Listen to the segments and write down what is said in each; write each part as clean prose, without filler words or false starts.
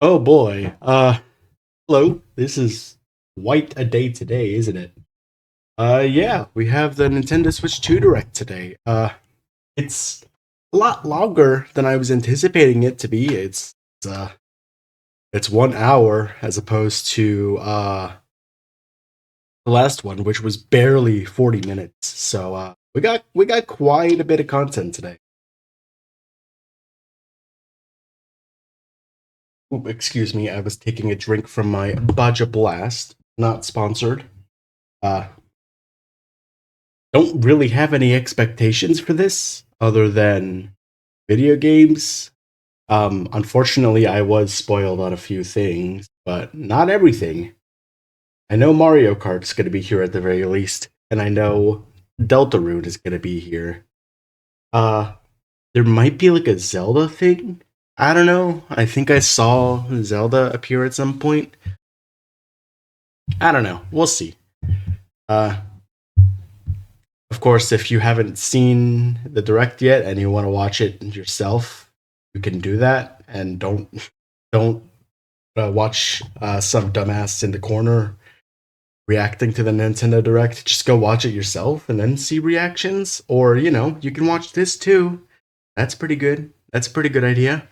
Oh boy. Hello. This is quite a day today, isn't it? Yeah, we have the Nintendo Switch 2 Direct today. It's a lot longer than I was anticipating it to be. Uh it's 1 hour as opposed to the last one, which was barely 40 minutes. So we got quite a bit of content today. Ooh, excuse me, I was taking a drink from my Baja Blast, not sponsored. Uh don't really have any expectations for this other than video games. Unfortunately, I was spoiled on a few things, but not everything. I know Mario Kart's going to be here at the very least, and I know Deltarune is going to be here. Uh, there might be like a Zelda thing. I don't know. I think I saw Zelda appear at some point. I don't know. We'll see. Uh, Of course, if you haven't seen the direct yet and you want to watch it yourself, you can do that, and don't watch some dumbass in the corner reacting to the Nintendo Direct. Just go watch it yourself and then see reactions, or you can watch this too. That's pretty good. That's a pretty good idea.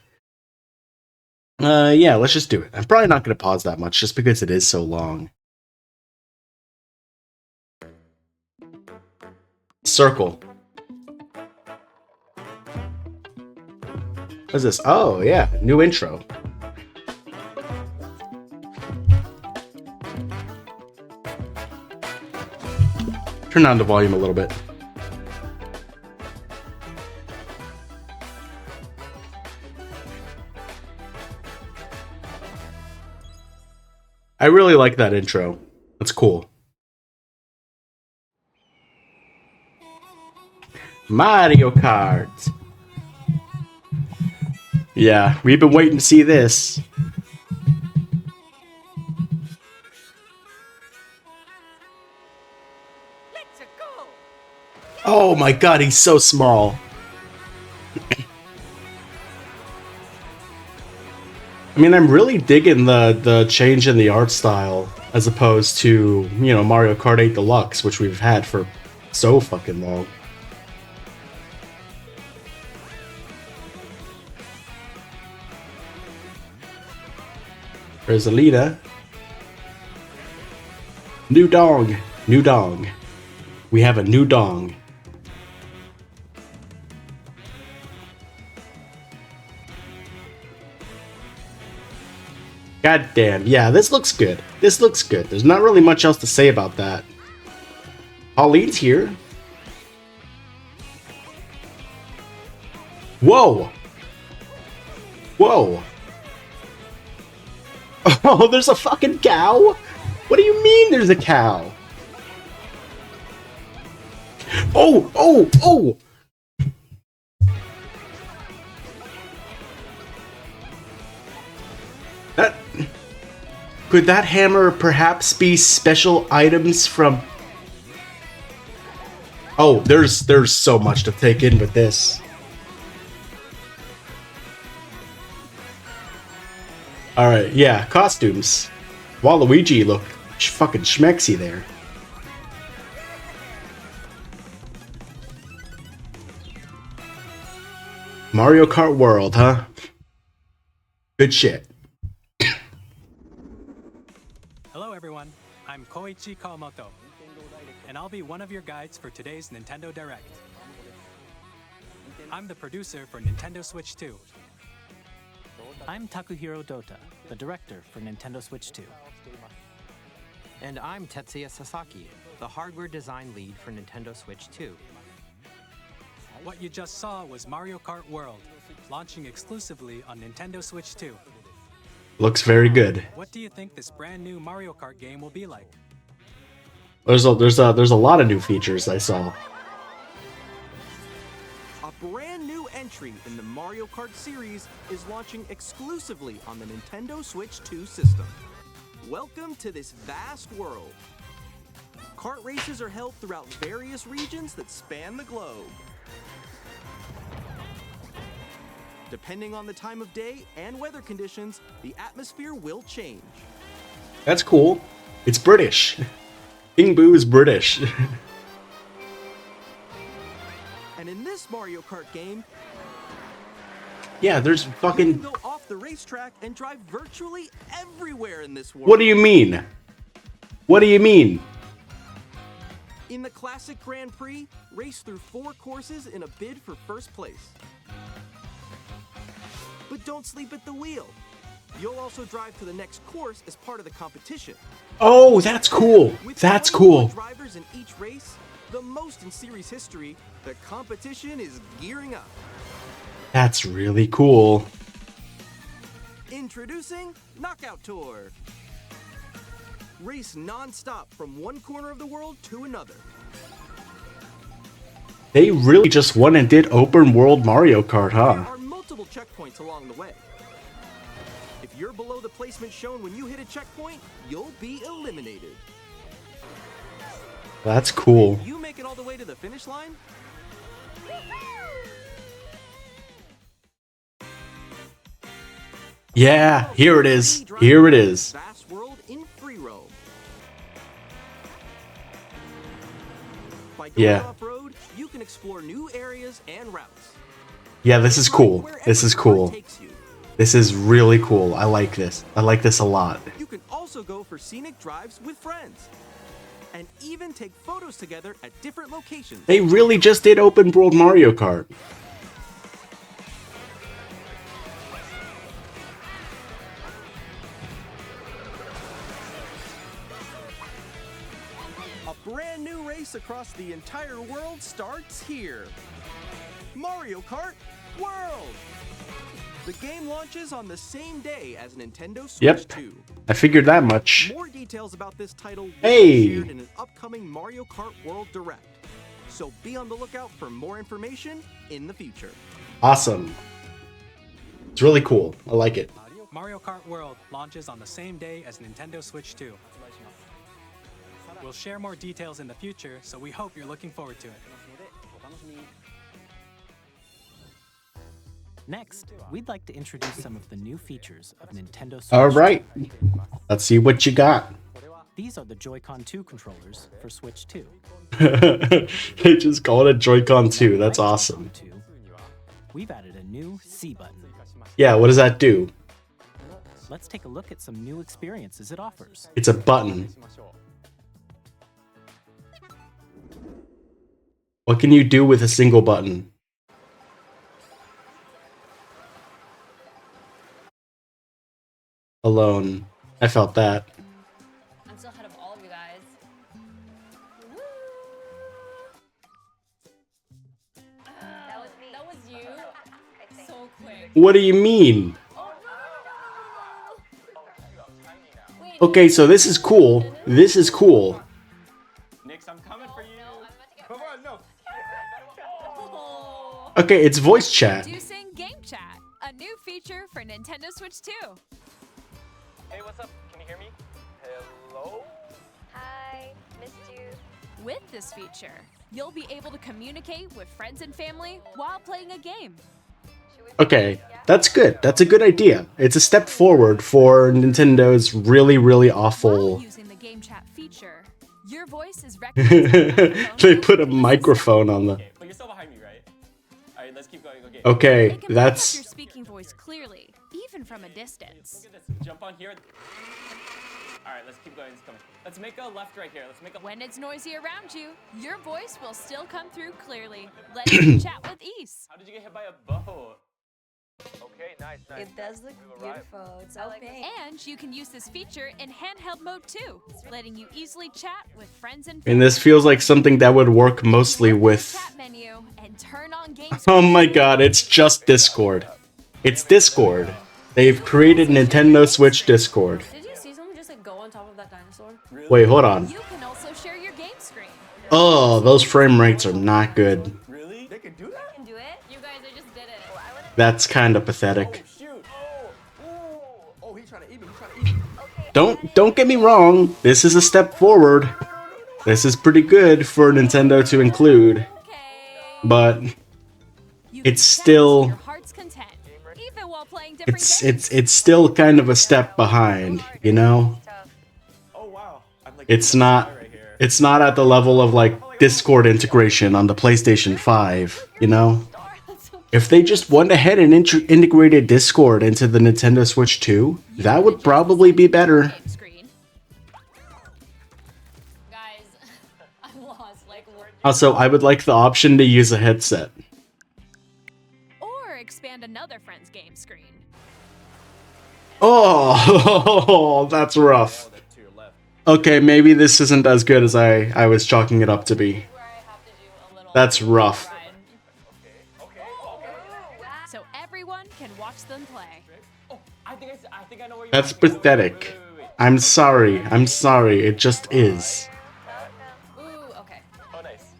Yeah, let's just do it. I'm probably not going to pause that much just because it is so long. Circle. What's this? Oh yeah, new intro. Turn down the volume a little bit. I really like that intro. That's cool. Mario Kart. Yeah, we've been waiting to see this. Oh my god, he's so small. I mean, I'm really digging the change in the art style as opposed to, Mario Kart 8 Deluxe, which we've had for so fucking long. There's Alita. New dong. New dong. We have a new dong. God damn, yeah, this looks good. This looks good. There's not really much else to say about that. Pauline's here. Whoa! Whoa! Oh, there's a fucking cow? What do you mean there's a cow? Oh, oh, oh! That... Could that hammer perhaps be special items from... Oh, there's so much to take in with this. Alright, yeah, costumes. Waluigi looked fucking schmexy there. Mario Kart World, huh? Good shit. Hello everyone, I'm Koichi Kawamoto, and I'll be one of your guides for today's Nintendo Direct. I'm the producer for Nintendo Switch 2. I'm Takuhiro Dota, the director for Nintendo Switch 2. And I'm Tetsuya Sasaki, the hardware design lead for Nintendo Switch 2. What you just saw was Mario Kart World, launching exclusively on Nintendo Switch 2. Looks very good. What do you think this brand new Mario Kart game will be like? There's a lot of new features I saw. A brand new entry in the Mario Kart series is launching exclusively on the Nintendo Switch 2 system. Welcome to this vast world. Kart races are held throughout various regions that span the globe. Depending on the time of day and weather conditions, the atmosphere will change. That's cool. It's British. King Boo is British. And in this Mario Kart game, Yeah, there's you can fucking... go off the racetrack and drive virtually everywhere in this world. What do you mean? What do you mean? In the classic Grand Prix, race through 4 courses in a bid for first place. But don't sleep at the wheel. You'll also drive to the next course as part of the competition. Oh, that's cool. With That's 24 cool. drivers in each race, the most in series history, the competition is gearing up. That's really cool. Introducing Knockout Tour. Race non-stop from one corner of the world to another. They really just went and did open world Mario Kart, There huh? are multiple checkpoints along the way. If you're below the placement shown when you hit a checkpoint, you'll be eliminated. That's cool. You make it all the way to the finish line? Yeah, here it is. Here it is. Vast world in free roam. By going Yeah. off-road, you can explore new areas and routes. Yeah, this is cool. Wherever This is the car cool. takes you. This is really cool. I like this. I like this a lot. You can also go for scenic drives with friends. And even take photos together at different locations. They really just did open world Mario Kart. A brand new race across the entire world starts here. Mario Kart World! The game launches on the same day as Nintendo Switch Yep. 2. I figured that much. More details about this title will Hey! be shared in an upcoming Mario Kart World Direct. So be on the lookout for more information in the future. Awesome. It's really cool. I like it. Mario Kart World launches on the same day as Nintendo Switch 2. We'll share more details in the future, so we hope you're looking forward to it. Next, we'd like to introduce some of the new features of Nintendo Switch. All right. Let's see what you got. These are the Joy-Con 2 controllers for Switch 2. They just call it Joy-Con 2. That's Like awesome. Joy-Con 2, we've added a new C button. Yeah, what does that do? Let's take a look at some new experiences it offers. It's a button. What can you do with a single button? Alone. I felt that. I'm still ahead of all of you guys. That was you. So quick. What do you mean? Oh no! Wait, Okay, so this is cool. This is cool. Nix, I'm coming for you. Come on, no. Oh. Okay, it's voice chat. Introducing Game Chat, a new feature for Nintendo Switch 2. Hey, what's up? Can you hear me? Hello? Hi, missed you. With this feature, you'll be able to communicate with friends and family while playing a game. Okay, that's good. That's a good idea. It's a step forward for Nintendo's really, really While awful... using the Game Chat feature, your voice is recognized. They put a microphone on the... Okay, but you're still behind me, right? Alright, let's keep going. Okay. Okay, It can pick up that's... your speaking voice clearly, even from a distance. Look at this. Jump on here. Alright, let's keep going. Let's make a left right here. Let's make a... When it's noisy around you, your voice will still come through clearly, letting you chat with ease. How did you get hit by a boat? Okay, nice. It does look beautiful. It's so pink. And you can use this feature in handheld mode too, letting you easily chat with friends and And this feels like something that would work mostly with... chat menu and turn on game Oh my god, it's just Discord. It's Discord. They've created Nintendo Switch Discord. Did you see someone just like go on top of that dinosaur? Wait, hold on. You can also share your game screen. Oh, those frame rates are not good. Really? They can do that? Can do it? You guys, I just did it. That's kind of pathetic. Shoot. Oh, he's trying to eat me. He's trying to eat me. Don't get me wrong. This is a step forward. This is pretty good for Nintendo to include, Okay. but You It's can chat still- to your heart's content. even while playing different it's still kind of a step behind, you know? Oh wow. I'm like It's not at the level of like Discord integration on the PlayStation 5, you know? If they just went ahead and integrated Discord into the Nintendo Switch 2, that would probably be better. Guys, I'm lost. Like, what? Also, I would like the option to use a headset. Or expand another friend's game screen. Oh, that's rough. Okay, maybe this isn't as good as I was chalking it up to be. That's rough. So everyone can watch them play. Oh, I think I know where you That's are. pathetic. I'm sorry, it just is. Ooh, okay. Oh, nice.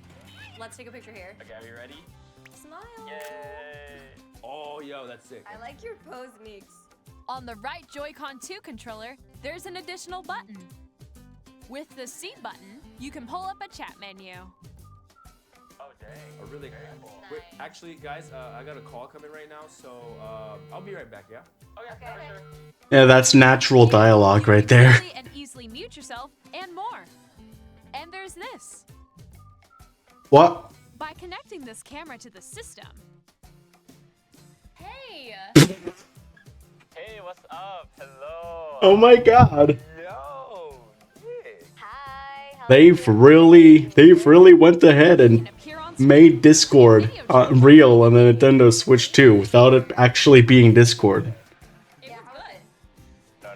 Let's take a picture here. Okay, are you ready? Smile. Yay! Oh, yo, that's sick. I like your pose, Meeks. On the right Joy-Con 2 controller, there's an additional button. With the seat button, you can pull up a chat menu. Oh, dang. Oh, really? Wait, actually, guys, I got a call coming right now, so I'll be right back, yeah? Okay, for sure. Yeah, that's natural dialogue right there. Quickly and easily mute yourself and more. And there's this. What? By connecting this camera to the system, Hey! Hey, what's up? Hello. Oh my god. Yo. Yeah. Hi. How They've really went ahead and appear on made Discord real on the Nintendo Switch 2 without it actually being Discord. it was good.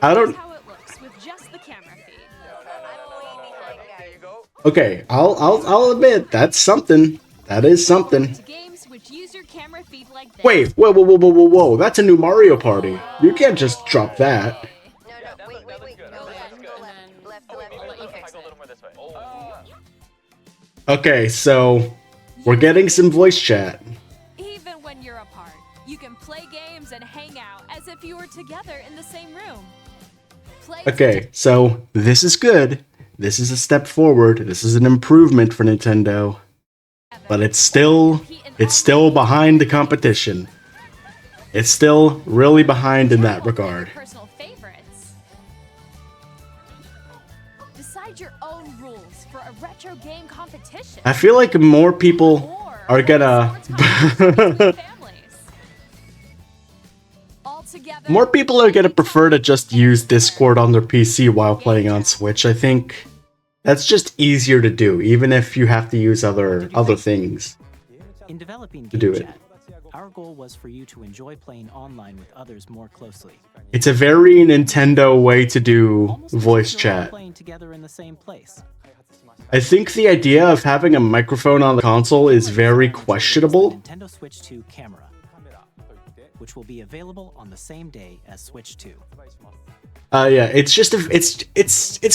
I don't. How it looks with just the camera feed. There you go. Okay, I'll admit that's something. That is something. To games which use your camera feed like this. Wait, whoa! That's a new Mario Party. You can't just drop that. No, wait. That looks good. Go That left, looks go good. left. Left, Oh, wait, left. I'll let you if I fix go a it. little more this way. Okay, so we're getting some voice chat. Even when you're apart, you can play games and hang out as if you were together in the same room. Play Okay, so this is good. This is a step forward. This is an improvement for Nintendo. But it's still behind the competition. It's still really behind in that regard. Personal favorites. Decide your own rules for a retro game competition. I feel like more people Or are gonna families. Altogether, more people are gonna prefer to just use Discord on their PC while playing on Switch. I think that's just easier to do, even if you have to use other things. In developing To do Game it. Chat, our goal was for you to enjoy playing online with others more closely. It's a very Nintendo way to do Almost as voice if you're all chat. playing together in the same place. I think the idea of having a microphone on the console is very questionable. Nintendo Switch 2 camera, which will be available on the same day as Switch 2. Yeah, it's just it's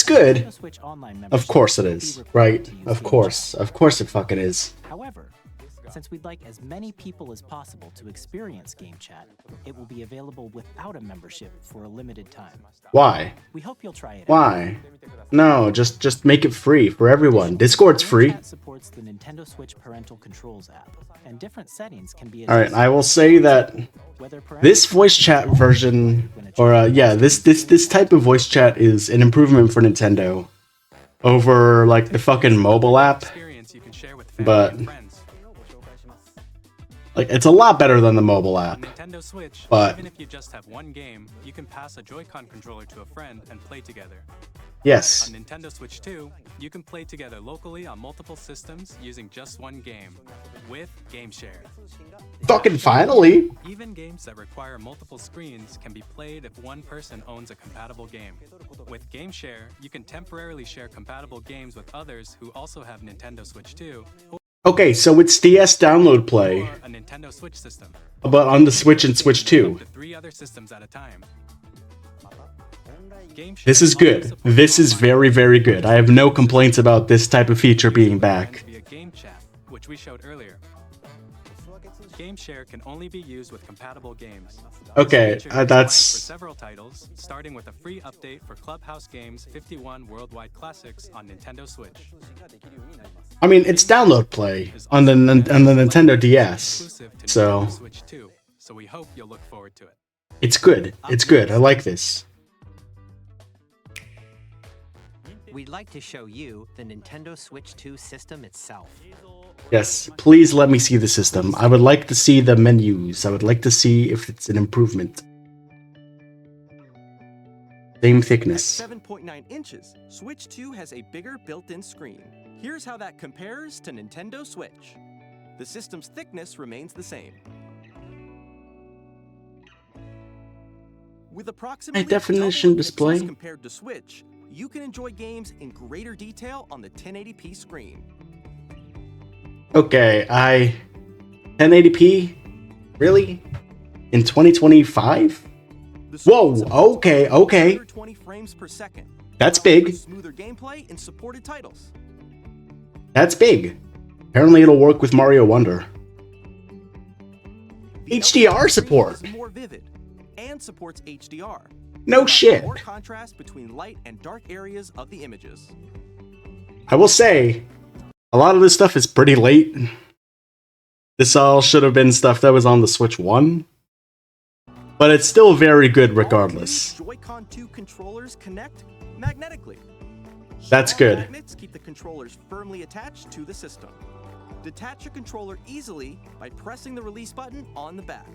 good. Nintendo Switch Online Of course it is, right? Of course it fucking is. However, since we'd like as many people as possible to experience Game Chat, it will be available without a membership for a limited time. Why? We hope you'll try it out. Why? No, just make it free for everyone. Discord's free. Game Chat supports the Nintendo Switch Parental Controls app, and different settings can be All right, adjusted I will say that whether parental this voice chat version, or yeah, this type of voice chat is an improvement for Nintendo over like the fucking mobile app. Experience you can share with family But and friends. like it's a lot better than the mobile On app. Nintendo Switch, But- even if you just have one game, you can pass a Joy-Con controller to a friend and play together. Yes. On Nintendo Switch 2, you can play together locally on multiple systems using just one game, with Game Share. Fucking finally. Even games that require multiple screens can be played if one person owns a compatible game. With Game Share, you can temporarily share compatible games with others who also have Nintendo Switch 2 Okay, so it's DS download play, or a Nintendo Switch system. but on the Switch and Switch 2. Up to 3 other systems at a time. Game Share This is also good. supports This is online very, very good. I have no complaints about this type of feature being back. via Game Chat, which we showed earlier. Game Share can only be used with compatible games. Okay, This feature is designed that's- for several titles, starting with a free update for Clubhouse Games 51 Worldwide Classics on Nintendo Switch. I mean, it's download play on the Nintendo DS. Exclusive to So Nintendo Switch 2, so we hope you'll look forward to it. It's good. It's good. I like this. We'd like to show you the Nintendo Switch 2 system itself. Yes, please let me see the system. I would like to see the menus. I would like to see if it's an improvement. Same thickness. At 7.9 inches, Switch 2 has a bigger built-in screen. Here's how that compares to Nintendo Switch. The system's thickness remains the same. With approximately High definition double the display. pixels compared to Switch, you can enjoy games in greater detail on the 1080p screen. Okay, 1080p? Really? In 2025? The Whoa, screen's okay, okay. 120 frames per second. That's allowing big. for smoother gameplay in supported titles. That's big. Apparently it'll work with Mario Wonder. The HDR LCD support. screen is more vivid and supports HDR. No allowing shit. More contrast between light and dark areas of the images. I will say, a lot of this stuff is pretty late. This all should have been stuff that was on the Switch 1. But it's still very good regardless. All Joy-Con 2 controllers connect magnetically. That's Strong good. Magnets keep the controllers firmly attached to the system. Detach a controller easily by pressing the release button on the back.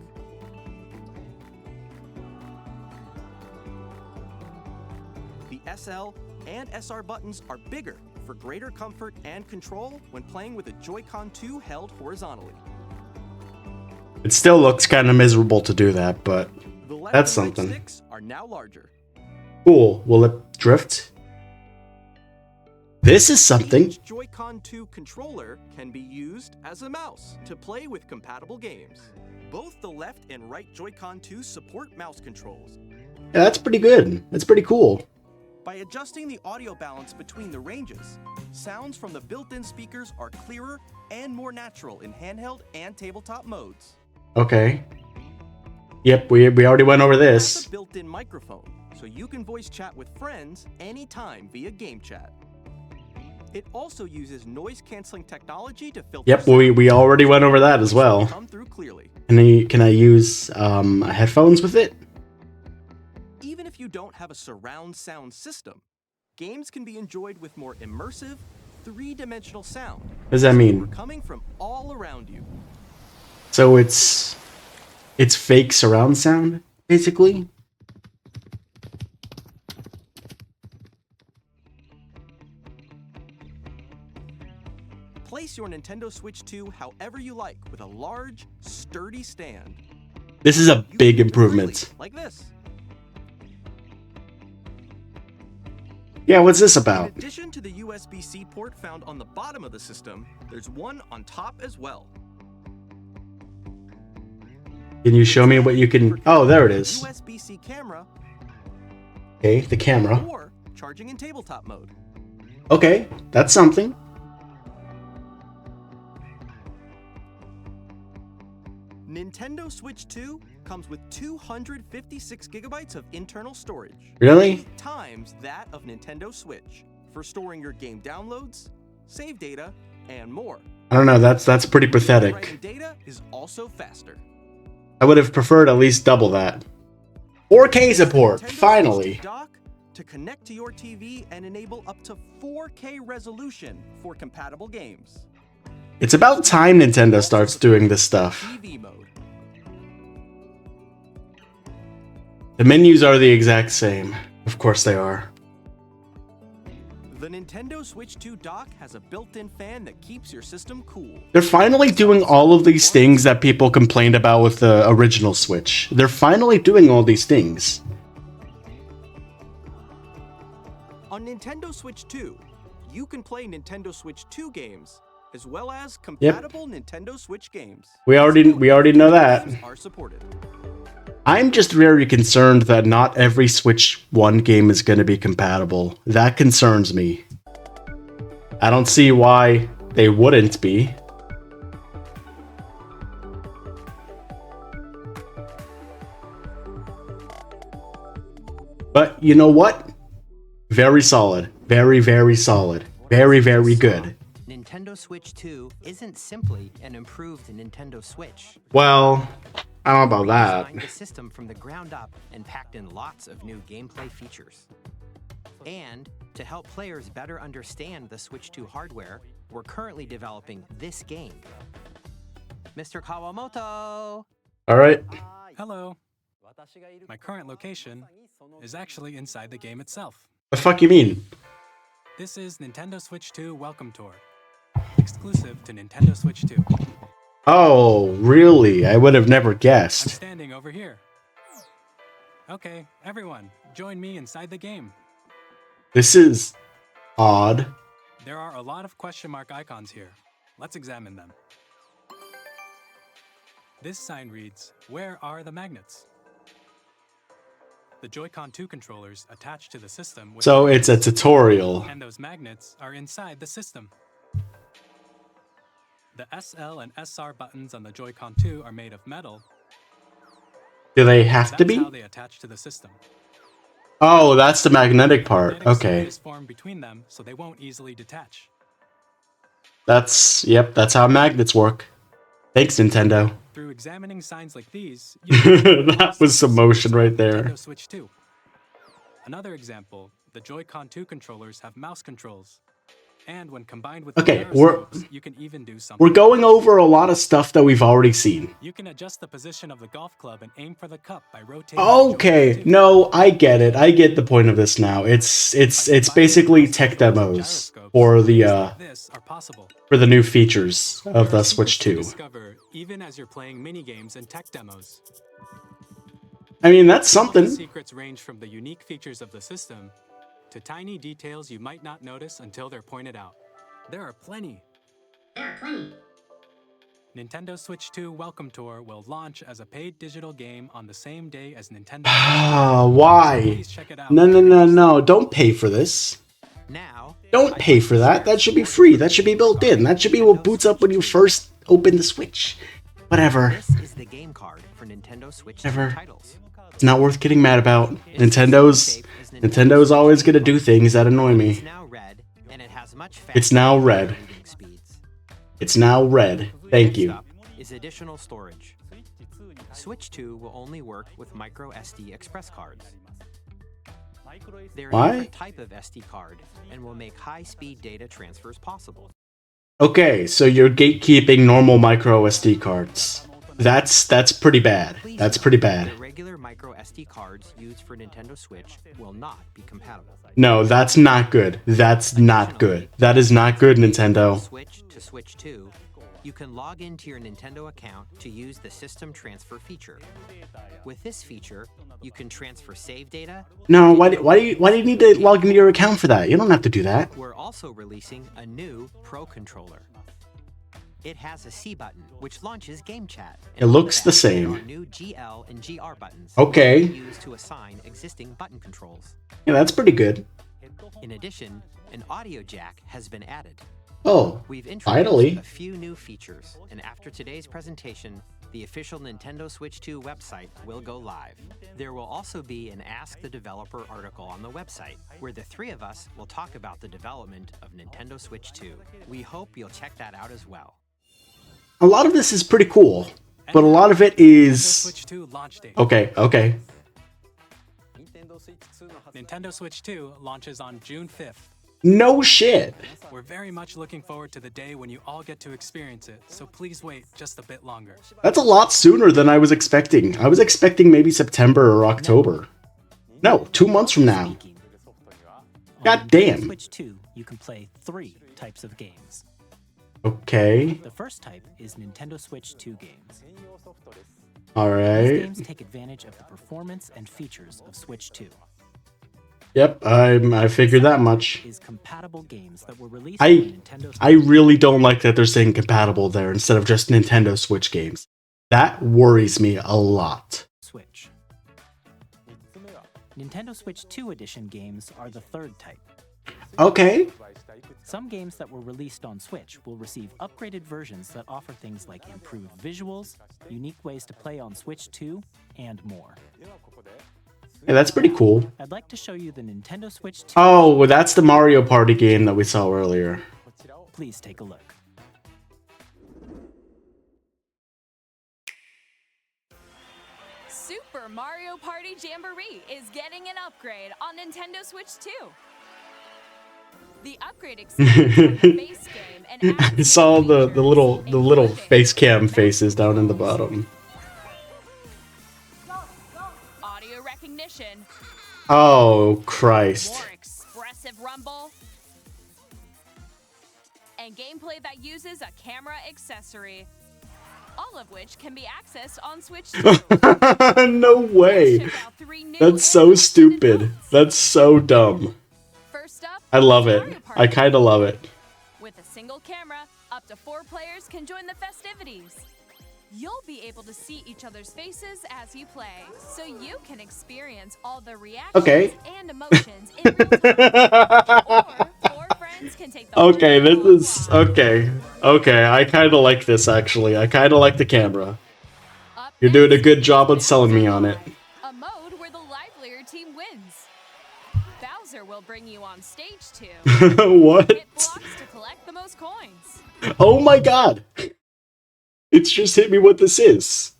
The SL and SR buttons are bigger for greater comfort and control when playing with a Joy-Con 2 held horizontally. It still looks kind of miserable to do that, but The left that's and right something. sticks are now larger. Cool. Will it drift? This is something. Each Joy-Con 2 controller can be used as a mouse to play with compatible games. Both the left and right Joy-Con 2 support mouse controls. Yeah, that's pretty good. That's pretty cool. By adjusting the audio balance between the ranges, sounds from the built-in speakers are clearer and more natural in handheld and tabletop modes. Okay. Yep, we already went over It has this. a built-in microphone, so you can voice chat with friends anytime via game chat. It also uses noise-canceling technology to filter Yep, sound we already went over that as so they well. come through clearly. Can I use headphones with it? Even if you don't have a surround sound system, games can be enjoyed with more immersive, three-dimensional sound. What does that We're mean? coming from all around you. So it's fake surround sound, basically? Place your Nintendo Switch 2 however you like with a large, sturdy stand. This is a You big can move freely, improvement. like this. Yeah, what's this In about? addition to the USB-C port found on the bottom of the system, there's one on top as well. Can you show me what you can... Oh, there it is. USB-C camera Okay, the camera. or charging in tabletop mode. Okay, that's something. Nintendo Switch 2 comes with 256 gigabytes of internal storage. Really? 8 times that of Nintendo Switch for storing your game downloads, save data, and more. I don't know, that's pretty Writing pathetic. data is also faster. I would have preferred at least double that. 4K support, Nintendo finally. Switch dock to connect to your TV and enable up to 4K resolution for compatible games. It's about time Nintendo starts doing this stuff. TV mode. The menus are the exact same. Of course they are. The Nintendo Switch 2 dock has a built-in fan that keeps your system cool. They're finally doing all of these things that people complained about with the original Switch. They're finally doing all these things. On Nintendo Switch 2, you can play Nintendo Switch 2 games as well as compatible Nintendo Switch games. We already know that. Games are supported. I'm just very concerned that not every Switch 1 game is going to be compatible. That concerns me. I don't see why they wouldn't be. But you know what? Very solid. Very, very solid. Very, very good. Nintendo Switch 2 isn't simply an improved Nintendo Switch. Well, I don't know about We that. designed the system from the ground up and packed in lots of new gameplay features. And to help players better understand the Switch 2 hardware, we're currently developing this game. Mr. Kawamoto! All right. Hello. My current location is actually inside the game itself. The fuck you mean? This is Nintendo Switch 2 Welcome Tour, exclusive to Nintendo Switch 2. Oh, really? I would have never I'm guessed. standing over here. Okay, everyone, join me inside the game. This is odd. There are a lot of question mark icons here. Let's examine them. This sign reads, "Where are the magnets?" The Joy-Con 2 controllers attached to the system with So it's a tutorial. and those magnets are inside the system. The SL and SR buttons on the Joy-Con 2 are made of metal. Do they have to That's be? how they attach to the system. Oh, that's the magnetic part. Magnetic Okay. strip is formed between them, so they won't easily detach. That's how magnets work. Thanks, Nintendo. Through examining signs like these, you can That was some motion right there. Nintendo Switch 2. Another example, the Joy-Con 2 controllers have mouse controls. And when combined with Okay, the we're- gyroscopes, you can even do something. We're going over a lot of stuff that we've already seen. You can adjust the position of the golf club and aim for the cup by rotating the Okay, Joy-Con 2. no, I get it. I get the point of this now. It's basically tech demos for the This are possible. for the new features of There the are Switch secrets to 2. discover even as you're playing mini games and tech demos. I mean, that's Some of the something. secrets range from the unique features of the system to tiny details you might not notice until they're pointed out. There are plenty. Nintendo Switch 2 Welcome Tour will launch as a paid digital game on the same day as Nintendo. Ah, why? Please check it out. No, no, no, no. Don't pay for this. Now, Don't pay for that. That should be free. That should be built in. That should be what boots up when you first open the Switch. Whatever. this is the game card for Nintendo Switch 2 Whatever. titles. It's not worth getting mad about. Nintendo's always gonna do things that annoy It's me. now red, and it has much It's now faster red. reading speeds. It's now red. Thank Next you. up is additional storage. Switch 2 will only work with micro SD express cards. They're Why? a different type of SD card and will make high-speed data transfers possible. Okay, so you're gatekeeping normal micro SD cards. That's pretty bad. Please That's note, pretty bad. The regular micro SD cards used for Nintendo Switch will not be compatible. No, that's not good. That's not good. That is not good, Nintendo. Switch to Switch 2, you can log into your Nintendo account to use the System Transfer feature. With this feature, you can transfer save data. No, why do you need to log into your account for that? You don't have to do that. We're also releasing a new Pro Controller. It has a C button, which launches Game Chat. and It looks the on back, there same. are new GL and GR buttons. Okay. Used to assign existing button controls. Yeah, that's pretty good. In addition, an audio jack has been added. Oh, We've introduced finally. a few new features, and after today's presentation, the official Nintendo Switch 2 website will go live. There will also be an Ask the Developer article on the website, where the three of us will talk about the development of Nintendo Switch 2. We hope you'll check that out as well. A lot of this is pretty cool, but a lot of it Nintendo is Switch 2 launch date. okay. Okay. Nintendo Switch 2 launches on June 5th. No shit. We're very much looking forward to the day when you all get to experience it, so please wait just a bit longer. That's a lot sooner than I was expecting. I was expecting maybe September or October. No, 2 months from now. Speaking. God On damn. Switch 2, you can play 3 types of games. Okay. The first type is Nintendo Switch 2 games. All These right. games take advantage of the performance and features of Switch 2. Yep, I figured that much. Is compatible games that were released I on Nintendo I really don't like that they're saying compatible there instead of just Nintendo Switch games. That worries me a lot. Switch. Nintendo Switch 2 edition games are the third type. Okay. Some games that were released on Switch will receive upgraded versions that offer things like improved visuals, unique ways to play on Switch 2, and more. Yeah, that's pretty cool. I'd like to show you the Nintendo Switch 2. Oh, well, that's the Mario Party game that we saw earlier. Please take a look. Super Mario Party Jamboree is getting an upgrade on Nintendo Switch 2. The upgrade expands on the base game and I adds saw new the features, little including face cam mouse faces down in the controls, bottom. audio recognition, Oh Christ. more expressive rumble, and gameplay that uses a camera accessory. All of which can be accessed on Switch 2. No way. Check out 3 new That's so and updated stupid. modes. That's so dumb. First up, I love it. Mario I Party. kind of love it. With a single camera, up to 4 players can join the festivities. You'll be able to see each other's faces as you play, so you can experience all the reactions Okay. and emotions in real time. Or 4 friends can take the whole Okay, game this is offline. okay. Okay, I kind of like this actually. I kind of like the camera. Up You're doing a next good is job on selling me on it. a mode where the livelier team wins. Bowser will bring you on stage too. What? Hit blocks to collect the most coins. Oh my god! It's just hit me what this is.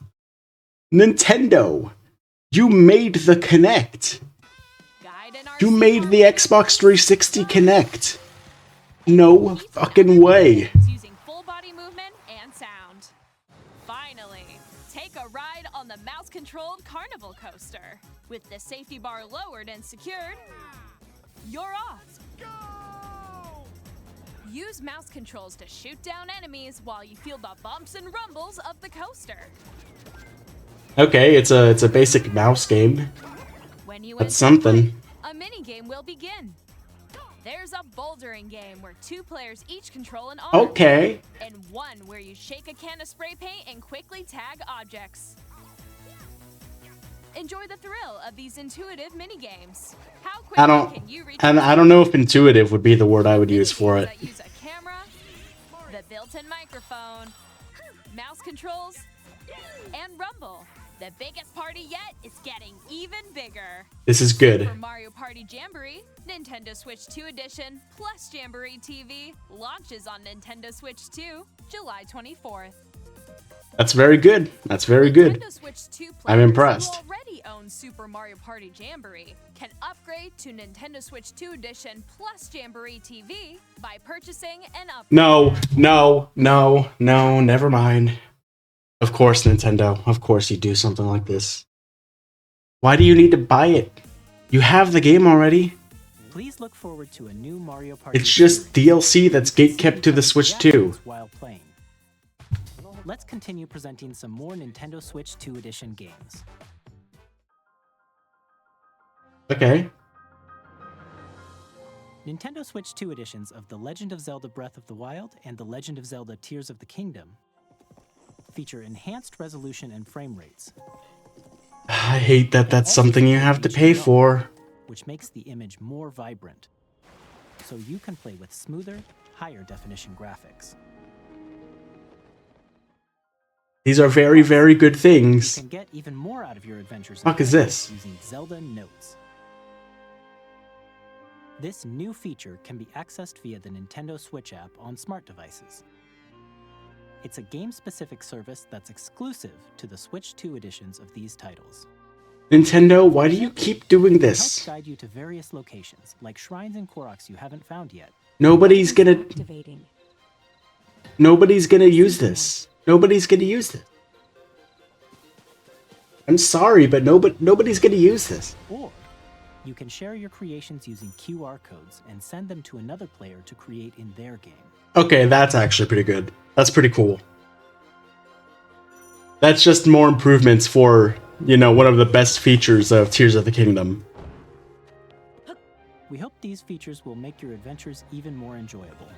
Nintendo! You made the Kinect! Guide an You RC made the party Xbox 360 Kinect! No Beats fucking every way! games using full body movement and sound. Finally, take a ride on the mouse-controlled carnival coaster. With the safety bar lowered and secured, you're off. Use mouse controls to shoot down enemies while you feel the bumps and rumbles of the coaster. Okay, it's a basic mouse game. When you That's enter something. play, a mini game will begin. There's a bouldering game where 2 players each control an arm. Okay. And one where you shake a can of spray paint and quickly tag objects. Enjoy the thrill of these intuitive mini games. How quickly I don't can you reach and I don't know if intuitive would be the word I would use for it. That use a camera, the built-in microphone, mouse controls, and rumble. The biggest party yet is getting even bigger. This is good. For Mario Party Jamboree, Nintendo Switch 2 Edition plus Jamboree TV launches on Nintendo Switch 2, July 24th. That's very good. That's very good. Nintendo Switch 2 players I'm impressed. who already own Super Mario Party Jamboree can upgrade to Nintendo Switch 2 Edition plus Jamboree TV by purchasing an upgrade. No, never mind. Of course, Nintendo. Of course you do something like this. Why do you need to buy it? You have the game already. Please look forward to a new Mario Party. It's just series. DLC that's gatekept to the Switch 2. While playing. Let's continue presenting some more Nintendo Switch 2 Edition games. Okay. Nintendo Switch 2 editions of The Legend of Zelda Breath of the Wild and The Legend of Zelda Tears of the Kingdom feature enhanced resolution and frame rates, I hate that that's something you have to pay for. which makes the image more vibrant, so you can play with smoother, higher definition graphics. These are very, very good You things. can get even more out of your adventures Fuck is this? using Zelda Notes. This new feature can be accessed via the Nintendo Switch app on smart devices. It's a game-specific service that's exclusive to the Switch 2 editions of these titles. Nintendo, why do you keep doing It helps this? guide you to various locations, like shrines and Koroks you haven't found yet. Nobody's gonna Activating. use this. Nobody's gonna use this. I'm sorry, but nobody's gonna use this. Or you can share your creations using QR codes and send them to another player to create in their game. Okay, that's actually pretty good. That's pretty cool. That's just more improvements for, you know, one of the best features of Tears of the Kingdom. We hope these features will make your adventures even more enjoyable.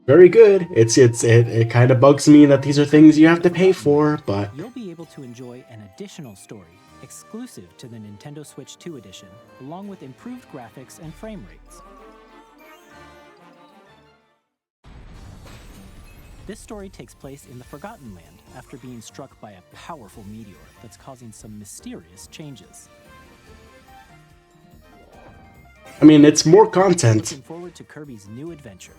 Very good. It kind of bugs me that these are things you have to pay for, but You'll be able to enjoy an additional story exclusive to the Nintendo Switch 2 edition, along with improved graphics and frame rates. This story takes place in the Forgotten Land after being struck by a powerful meteor that's causing some mysterious changes. I mean, it's more content. Looking forward to Kirby's new adventure.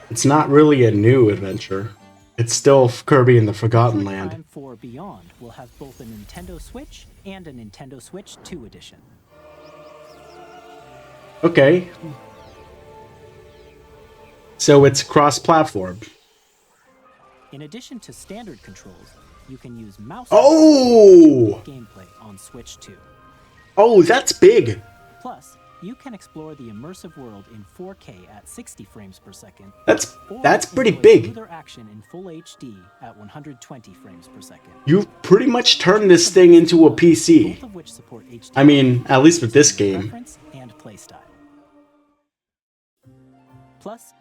It's not really a new adventure. It's still Kirby in the Forgotten Land. Time 4 Beyond will have both a Nintendo Switch and a Nintendo Switch 2 edition. Okay. So it's cross-platform. In addition to standard controls, you can use mouse Oh! gameplay on Switch 2. Oh, that's big. Plus, you can explore the immersive world in 4K at 60 frames per second. That's pretty enjoy big. smoother action in full HD at 120 frames per second. You've pretty much turned this thing into a PC. Both of which support HD. I mean, at least with this game. Preference and playstyle. Plus,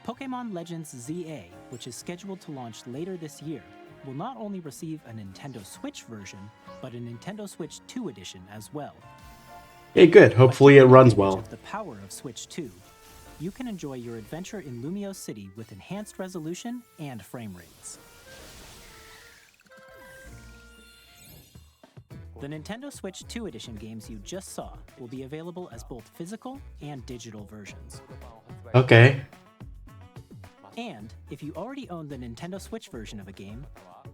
Pokémon Legends ZA, which is scheduled to launch later this year, will not only receive a Nintendo Switch version, but a Nintendo Switch 2 edition as well. Hey, good. Hopefully it runs well. With the power of Switch 2, you can enjoy your adventure in Lumio City with enhanced resolution and frame rates. The Nintendo Switch 2 edition games you just saw will be available as both physical and digital versions. Okay. And if you already own the Nintendo Switch version of a game,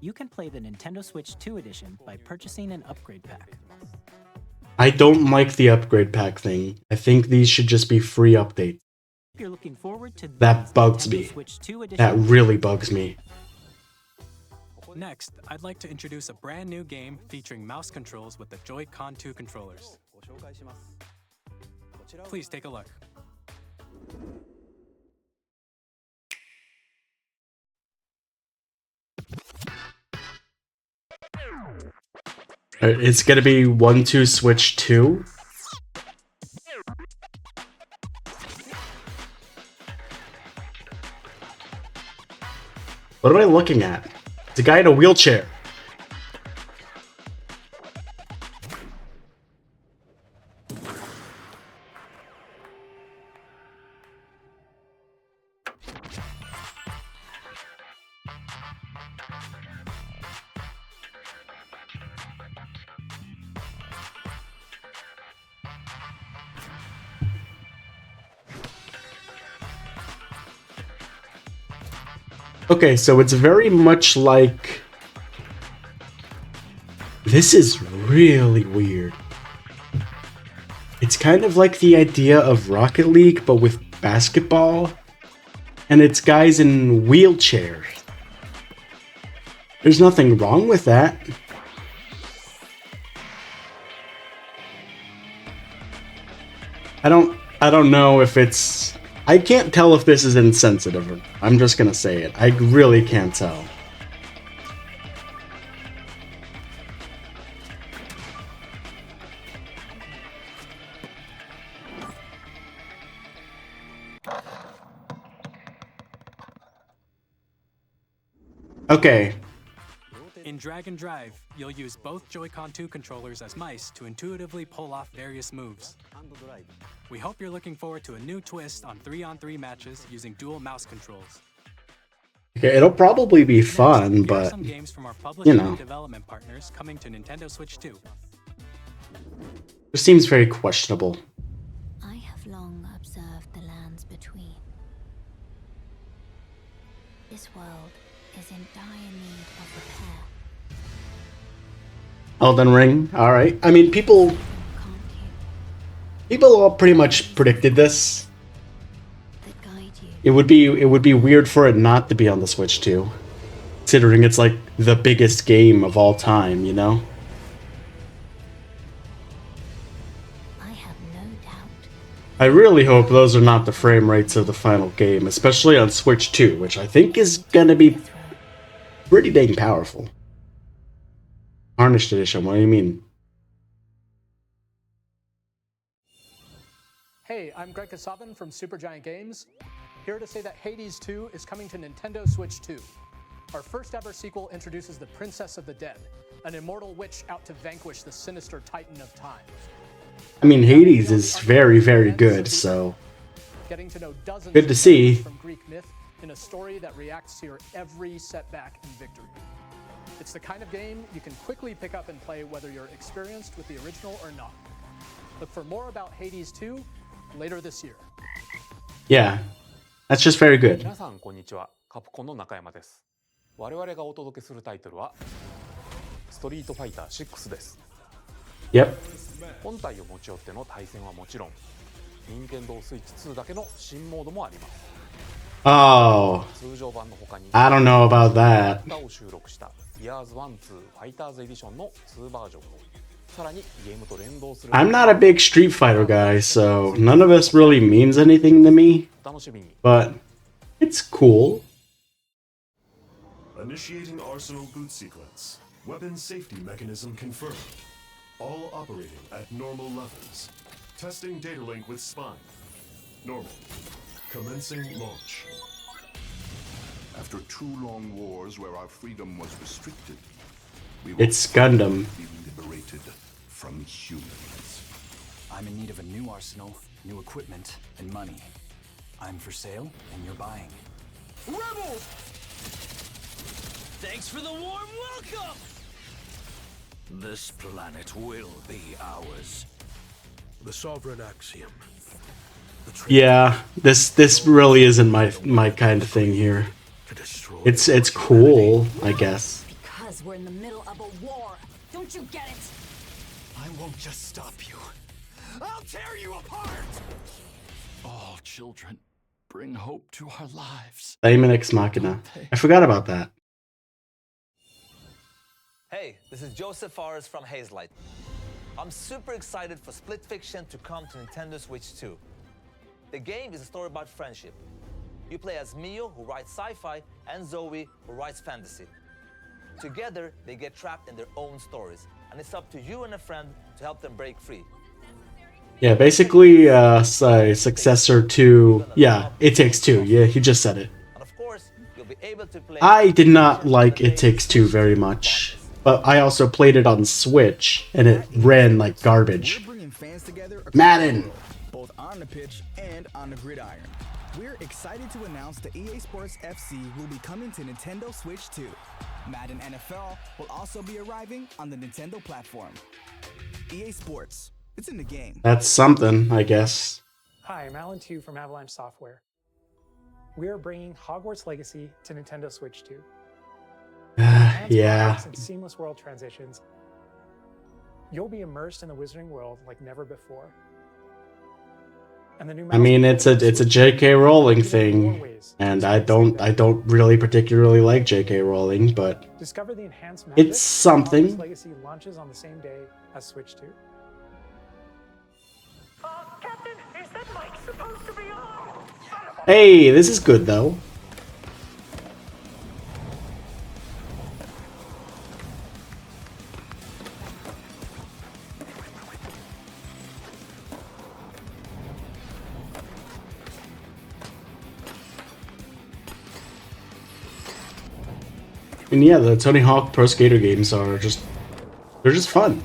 you can play the Nintendo Switch 2 edition by purchasing an upgrade pack. I don't like the upgrade pack thing. I think these should just be free updates. If you're looking forward to That bugs Nintendo me. Switch 2 edition, That really bugs me. Next, I'd like to introduce a brand new game featuring mouse controls with the Joy-Con 2 controllers. Please take a look. It's gonna be 1-2 Switch 2. What am I looking at? It's a guy in a wheelchair. Okay, so it's very much like... This is really weird. It's kind of like the idea of Rocket League, but with basketball. And it's guys in wheelchairs. There's nothing wrong with that. I don't know if it's... I can't tell if this is insensitive or... I'm just gonna say it. I really can't tell. Okay. In Drag and Drive, you'll use both Joy-Con 2 controllers as mice to intuitively pull off various moves. We hope you're looking forward to a new twist on 3-on-3 matches using dual mouse controls. Okay, it'll probably be Next, fun, here are but... some games from our publishing you know. and development partners coming to Nintendo Switch 2. It seems very questionable. I have long observed the lands between. This world is in dire need of repair. Elden Ring, alright. I mean, people all pretty much predicted this. That guide you. It would be weird for it not to be on the Switch too, considering it's like the biggest game of all time, you know? I have no doubt. I really hope those are not the frame rates of the final game, especially on Switch 2, which I think is gonna be pretty dang powerful. Harnished Edition, what do you mean? Hey, I'm Greg Kasavin from Supergiant Games, here to say that Hades 2 is coming to Nintendo Switch 2. Our first ever sequel introduces the Princess of the Dead, an immortal witch out to vanquish the sinister Titan of Time. I mean, Hades is very, very good, so... Getting to know dozens Good to of see. characters from Greek myth in a story that reacts to your every setback and victory. It's the kind of game you can quickly pick up and play whether you're experienced with the original or not. Look for more about Hades 2 later this year. Yeah, that's just very good. 皆さんこんにちは。カプコンの中山です。我々がお届けするタイトルはストリートファイター6です。Yep. 本体を持ち寄っての対戦はもちろん、任天堂スイッチ2だけの新モードもあります。Oh, 通常版の他に I don't know about that. 歌を収録した Years 1-2 Fighters Edition の2バージョンを、さらにゲームと連動する I'm not a big Street Fighter guy, so none of this really means anything to me. お楽しみに。 But it's cool. Initiating Arsenal boot sequence. Weapon safety mechanism confirmed. All operating at normal levels. Testing data link with spine. Normal. Commencing launch. After 2 long wars where our freedom was restricted, we will It's Gundam. be liberated from humans. I'm in need of a new arsenal, new equipment, and money. I'm for sale, and you're buying. Rebels! Thanks for the warm welcome! This planet will be ours. The sovereign axiom. Yeah, this really isn't my kind of thing here. It's cool, I guess. Because we're in the middle of a war. Don't you get it? I won't just stop you. I'll tear you apart! All children bring hope to our lives. Daemon Ex Machina. I forgot about that. Hey, this is Joseph Fares from Hazelight. I'm super excited for Split Fiction to come to Nintendo Switch 2. The game is a story about friendship. You play as Mio, who writes sci-fi, and Zoe, who writes fantasy. Together, they get trapped in their own stories, and it's up to you and a friend to help them break free. Yeah, basically a successor to... Yeah, It Takes Two. Yeah, he just said it. And of course, you'll be able to play... I did not like It Takes Two very much. But I also played it on Switch, and it ran like garbage. Madden! Both on the pitch and on the gridiron. We're excited to announce the EA Sports FC will be coming to Nintendo Switch 2. Madden NFL will also be arriving on the Nintendo platform. EA Sports, it's in the game. That's something, I guess. Hi, I'm Alan Tu from Avalanche Software. We are bringing Hogwarts Legacy to Nintendo Switch 2. Yeah. And seamless world transitions. You'll be immersed in the Wizarding world like never before. And the new I mean, it's a J.K. Rowling thing, and I don't really particularly like J.K. Rowling, but discover the enhanced magic. It's something. Hogwarts Legacy launches on the same day as Switch 2. Captain, is that mic supposed to be on? Hey, this is good though. And yeah, the Tony Hawk Pro Skater games are they're just fun.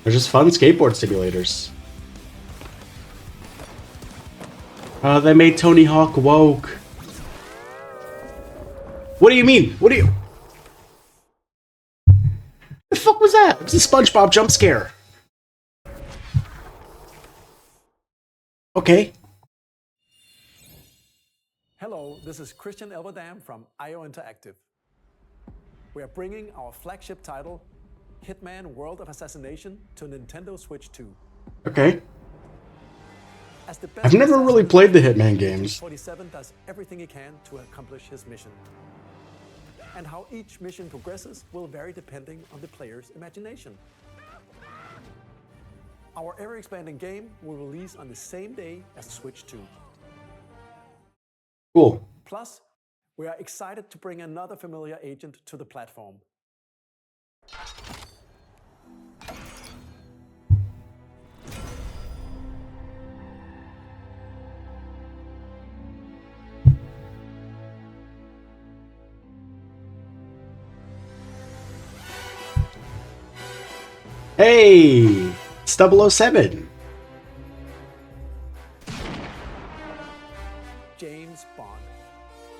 They're just fun skateboard simulators. They made Tony Hawk woke. What do you mean? What do you... The fuck was that? It was a SpongeBob jump scare. Okay. Hello, this is Christian Elverdam from IO Interactive. We are bringing our flagship title, Hitman World of Assassination, to Nintendo Switch 2. Okay. I've never really played the Hitman games. 47 does everything he can to accomplish his mission. And how each mission progresses will vary depending on the player's imagination. Our ever-expanding game will release on the same day as Switch 2. Cool. Plus, we are excited to bring another familiar agent to the platform. Hey! It's 007. James Bond.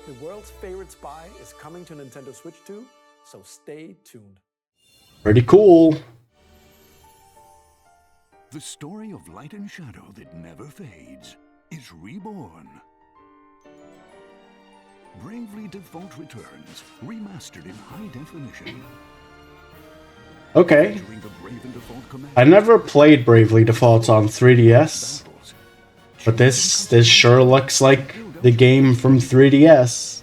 The world's favorite spy is coming to Nintendo Switch 2, so stay tuned. Pretty cool. The story of light and shadow that never fades is reborn. Bravely Default returns, remastered in high definition. Okay. Featuring the Brave and Default command. I never played Bravely Default on 3DS, but this sure looks like the game from 3DS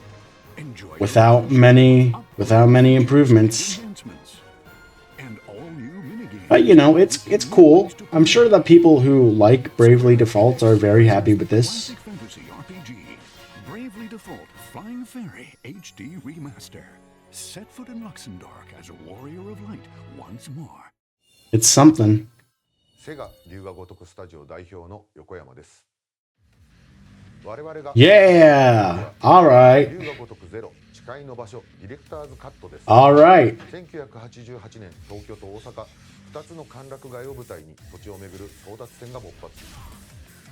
without many improvements. But you know, it's cool. I'm sure that people who like Bravely Default are very happy with this. Fantasy RPG. Bravely Default Flying Fairy HD Remaster. Set foot in Luxembourg as a warrior of light once more. It's something. セガ龍が如くスタジオ代表の横山です。我々が Yeah! Alright. 龍が如くゼロ誓いの場所ディレクターズカットです。Alright. 1988年東京と大阪2つの歓楽街を舞台に土地を巡る争奪戦が勃発。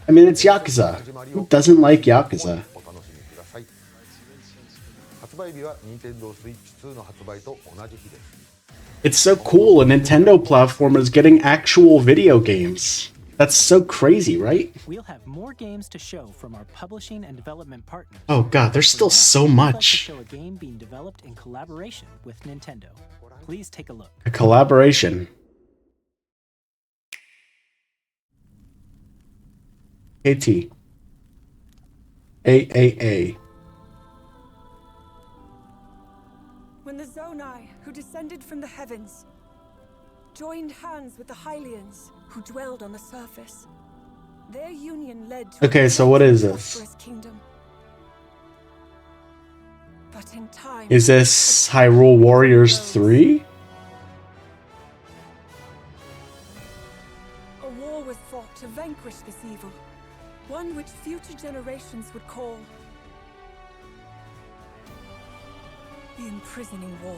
I mean, it's Yakuza. Who doesn't like Yakuza? お楽しみください。発売日は Nintendo Switch 2の発売と同じ日です。It's so cool a Nintendo platform is getting actual video games. That's so crazy, right? We'll have more games to show from our publishing and development partners. Oh god, there's still so much. Show a game being developed in collaboration with Nintendo. Please take a look. A collaboration. AT. AAA. When the Zonai, who descended from the heavens, joined hands with the Hylians, who dwelled on the surface, their union led to Okay, so what is this? kingdom. But in time, Is this Hyrule Warriors 3? a war was fought to vanquish this evil, one which future generations would call the imprisoning war.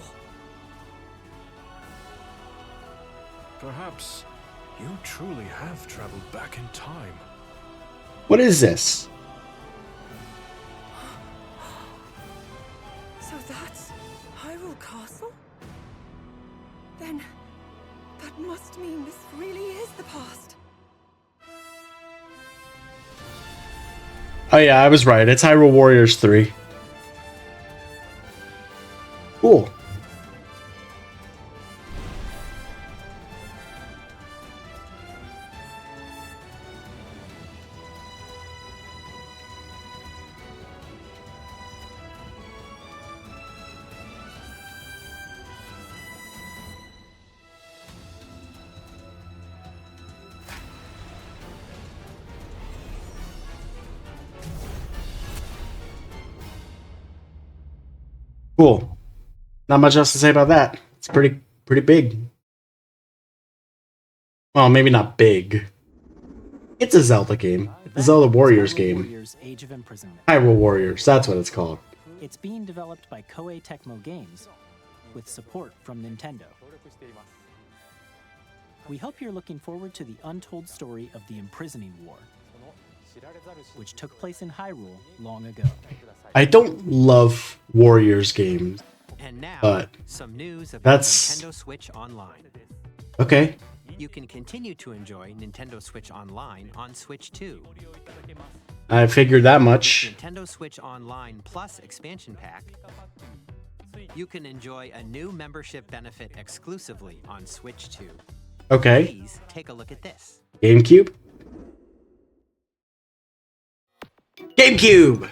Perhaps you truly have traveled back in time. What is this? So that's Hyrule Castle? Then that must mean this really is the past. Oh yeah, I was right. It's Hyrule Warriors 3. Cool. Cool. Not much else to say about that. It's pretty big. Well, maybe not big. It's a Zelda game. It's a Zelda Warriors game. Warriors Age of Imprisonment. Hyrule Warriors, that's what it's called. It's being developed by Koei Tecmo Games with support from Nintendo. We hope you're looking forward to the untold story of the Imprisoning War, which took place in Hyrule long ago. I don't love Warriors games, And now, but some news about that's Nintendo Switch Online. okay. You can continue to enjoy Nintendo Switch Online on Switch 2. I figured that much. Nintendo Switch Online Plus expansion pack. You can enjoy a new membership benefit exclusively on Switch 2. Okay. Please take a look at this. GameCube? GameCube!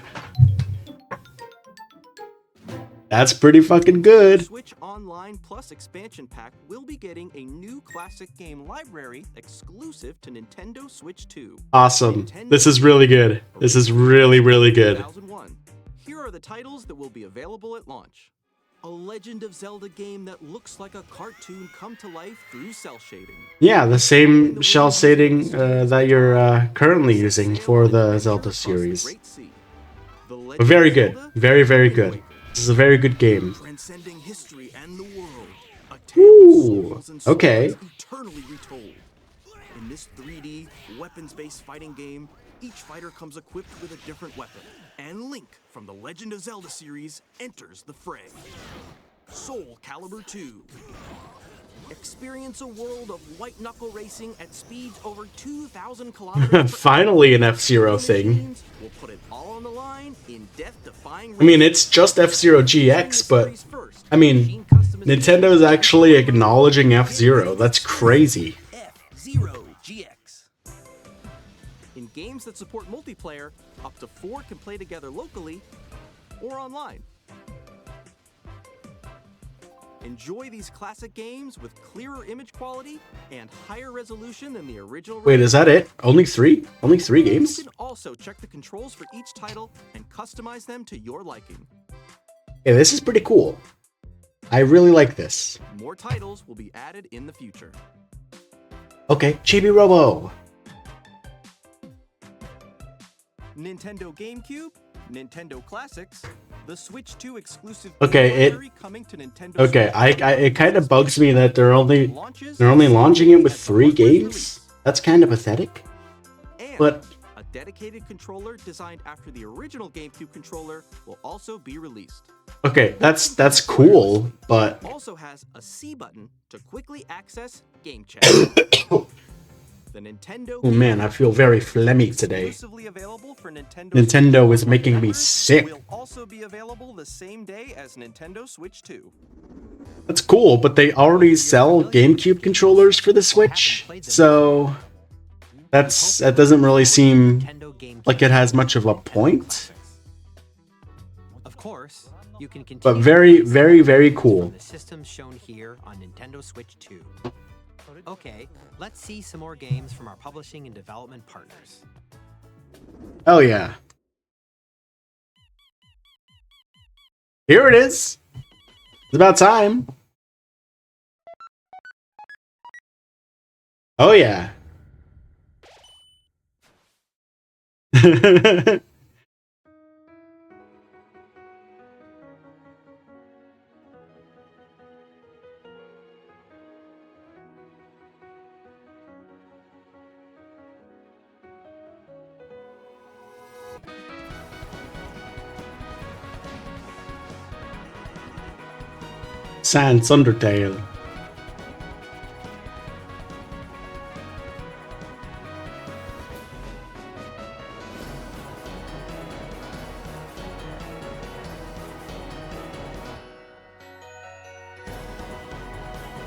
That's pretty fucking good. Switch Online Plus expansion pack will be getting a new classic game library exclusive to Nintendo Switch 2. Awesome. This is really good. This is really good. 2001. Here are the titles that will be available at launch. A Legend of Zelda game that looks like a cartoon come to life through cell shading. Yeah, the same shell shading that you're currently using for the Zelda series. But very good. Very good. This is a very good game. Transcending history and the world. A tale of souls and okay. stories eternally retold. In this 3D, weapons-based fighting game, each fighter comes equipped with a different weapon. And Link from the Legend of Zelda series enters the fray. Soul Calibur 2. Experience a world of white-knuckle racing at speeds over 2,000 kilometers. Finally an F-Zero thing. We'll put it all on the line in death-defying. I mean, it's just F-Zero GX, but I mean, Nintendo is actually acknowledging F-Zero. That's crazy. F-Zero GX. In games that support multiplayer, up to 4 can play together locally or online. Enjoy these classic games with clearer image quality and higher resolution than the original. Wait, is that it? Only 3? Only 3 games? You can also check the controls for each title and customize them to your liking. Yeah, this is pretty cool. I really like this. More titles will be added in the future. Okay, Chibi Robo. Nintendo GameCube, Nintendo Classics, the Switch 2 exclusive. Okay, coming to Nintendo okay. It kind of bugs me that they're only launching it with 3 games. That's kind of pathetic. But a dedicated controller designed after the original GameCube controller will also be released. okay, that's cool, but Also has a C button to quickly access Game Chat. The Nintendo. oh man, I feel very phlegmy today. Exclusively available for Nintendo is making me sick. Will also be available the same day as Nintendo Switch 2. That's cool, but they already sell GameCube controllers for the Switch, so that doesn't really seem like it has much of a point. Of course, you can continue. But very, very, very cool. The systems shown here on Nintendo Switch 2. Okay, let's see some more games from our publishing and development partners. Oh yeah. Here it is. It's about time. Oh yeah. Sans Undertale.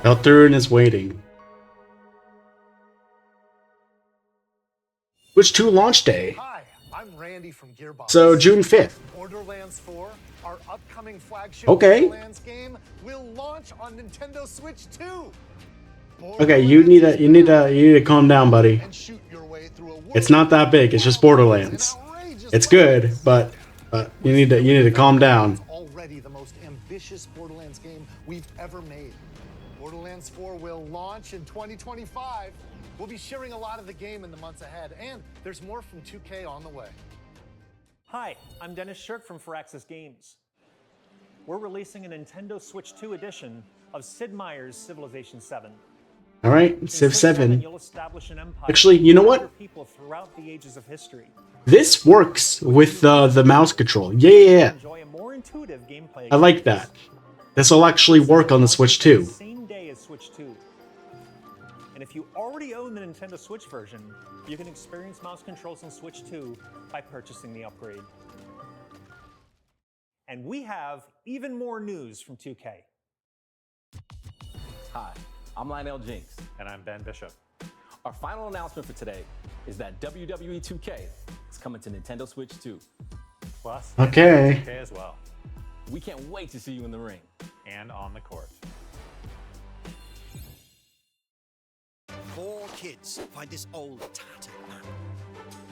Elturn is waiting. Switch 2 launch day. Hi, I'm Randy from Gearbox. So June 5th. Borderlands 4, our upcoming flagship Okay. Borderlands game, will launch on Nintendo Switch 2. Okay, you need to calm down, buddy. It's not that big. It's just Borderlands. It's good, but you need to calm down. Already the most ambitious Borderlands game we've ever made. Borderlands 4 will launch in 2025. We'll be sharing a lot of the game in the months ahead, and there's more from 2K on the way. Hi, I'm Dennis Shirk from Firaxis Games. We're releasing a Nintendo Switch 2 edition of Sid Meier's Civilization 7. All right, Civ 7. You'll establish an empire. Actually, you know what? People throughout the ages of history. This works with the mouse control. Yeah. Enjoy a more intuitive gameplay. I like that. This will actually work on the Switch 2. Same day as Switch 2. And if you already own the Nintendo Switch version, you can experience mouse controls on Switch 2 by purchasing the upgrade. And we have even more news from 2K. Hi, I'm Lionel Jinks. And I'm Ben Bishop. Our final announcement for today is that WWE 2K is coming to Nintendo Switch 2. Plus, Okay. 2K as well. We can't wait to see you in the ring. And on the court. 4 kids find this old tattered map.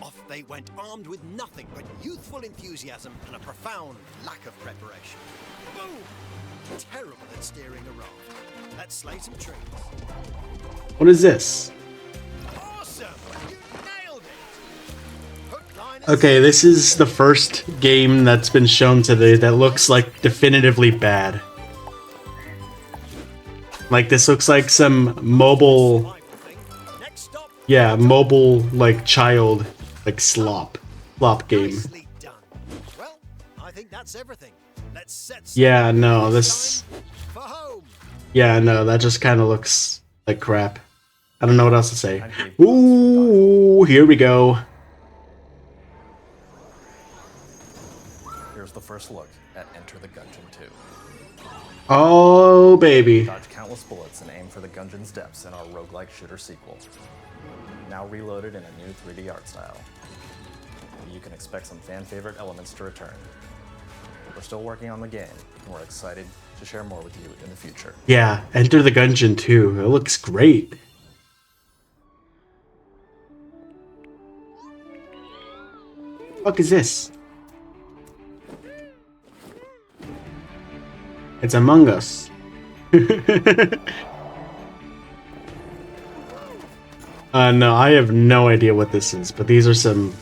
Off they went armed with nothing but youthful enthusiasm and a profound lack of preparation. Boom! Terrible at steering a raft. Let's slay some trees. What is this? Awesome! You nailed it! Hook, line, and Okay, this is the first game that's been shown today that looks like definitively bad. Like, this looks like some mobile... Yeah, mobile, like, child, like, slop game. Well, I think that's everything. Let's set Yeah, no, this... for home. Yeah, no, that just kind of looks like crap. I don't know what else to say. Ooh, here we go. Here's the first look at Enter the Gungeon 2. Oh, baby. Dodge countless bullets and aim for the Gungeon's depths in our roguelike shooter sequel. Now reloaded in a new 3D art style. You can expect some fan-favorite elements to return. We're still working on the game, and we're excited to share more with you in the future. Yeah, Enter the Gungeon 2. It looks great. What is this? It's Among Us. No, I have no idea what this is, but these are some